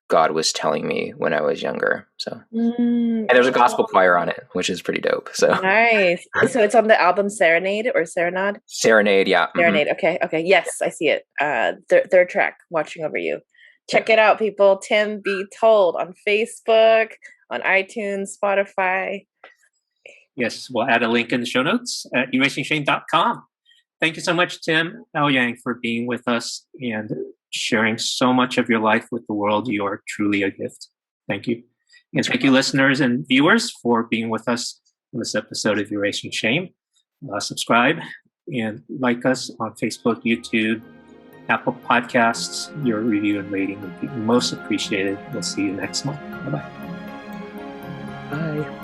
God was telling me when I was younger. So, and there's a gospel choir on it, which is pretty dope. So nice. So it's on the album Serenade or Serenade? Serenade, yeah. Serenade. Mm-hmm. Okay. Yes, I see it. Third track, Watching Over You. Check it out, people. Tim Be Told on Facebook, on iTunes, Spotify. Yes, we'll add a link in the show notes at erasingshame.com. Thank you so much, Tim Ouyang, for being with us and sharing so much of your life with the world. You are truly a gift. Thank you. And thank you, listeners and viewers, for being with us in this episode of Erasing Shame. Subscribe and like us on Facebook, YouTube, Apple Podcasts. Your review and rating would be most appreciated. We'll see you next month. Bye-bye. Bye.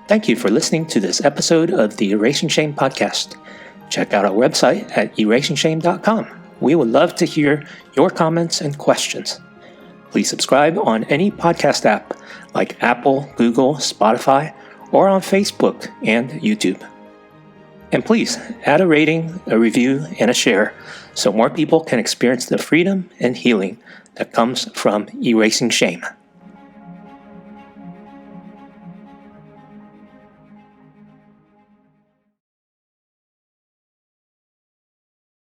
Thank you for listening to this episode of the Erasing Shame podcast. Check out our website at erasingshame.com. We would love to hear your comments and questions. Please subscribe on any podcast app like Apple, Google, Spotify, or on Facebook and YouTube. And please add a rating, a review, and a share so more people can experience the freedom and healing that comes from erasing shame.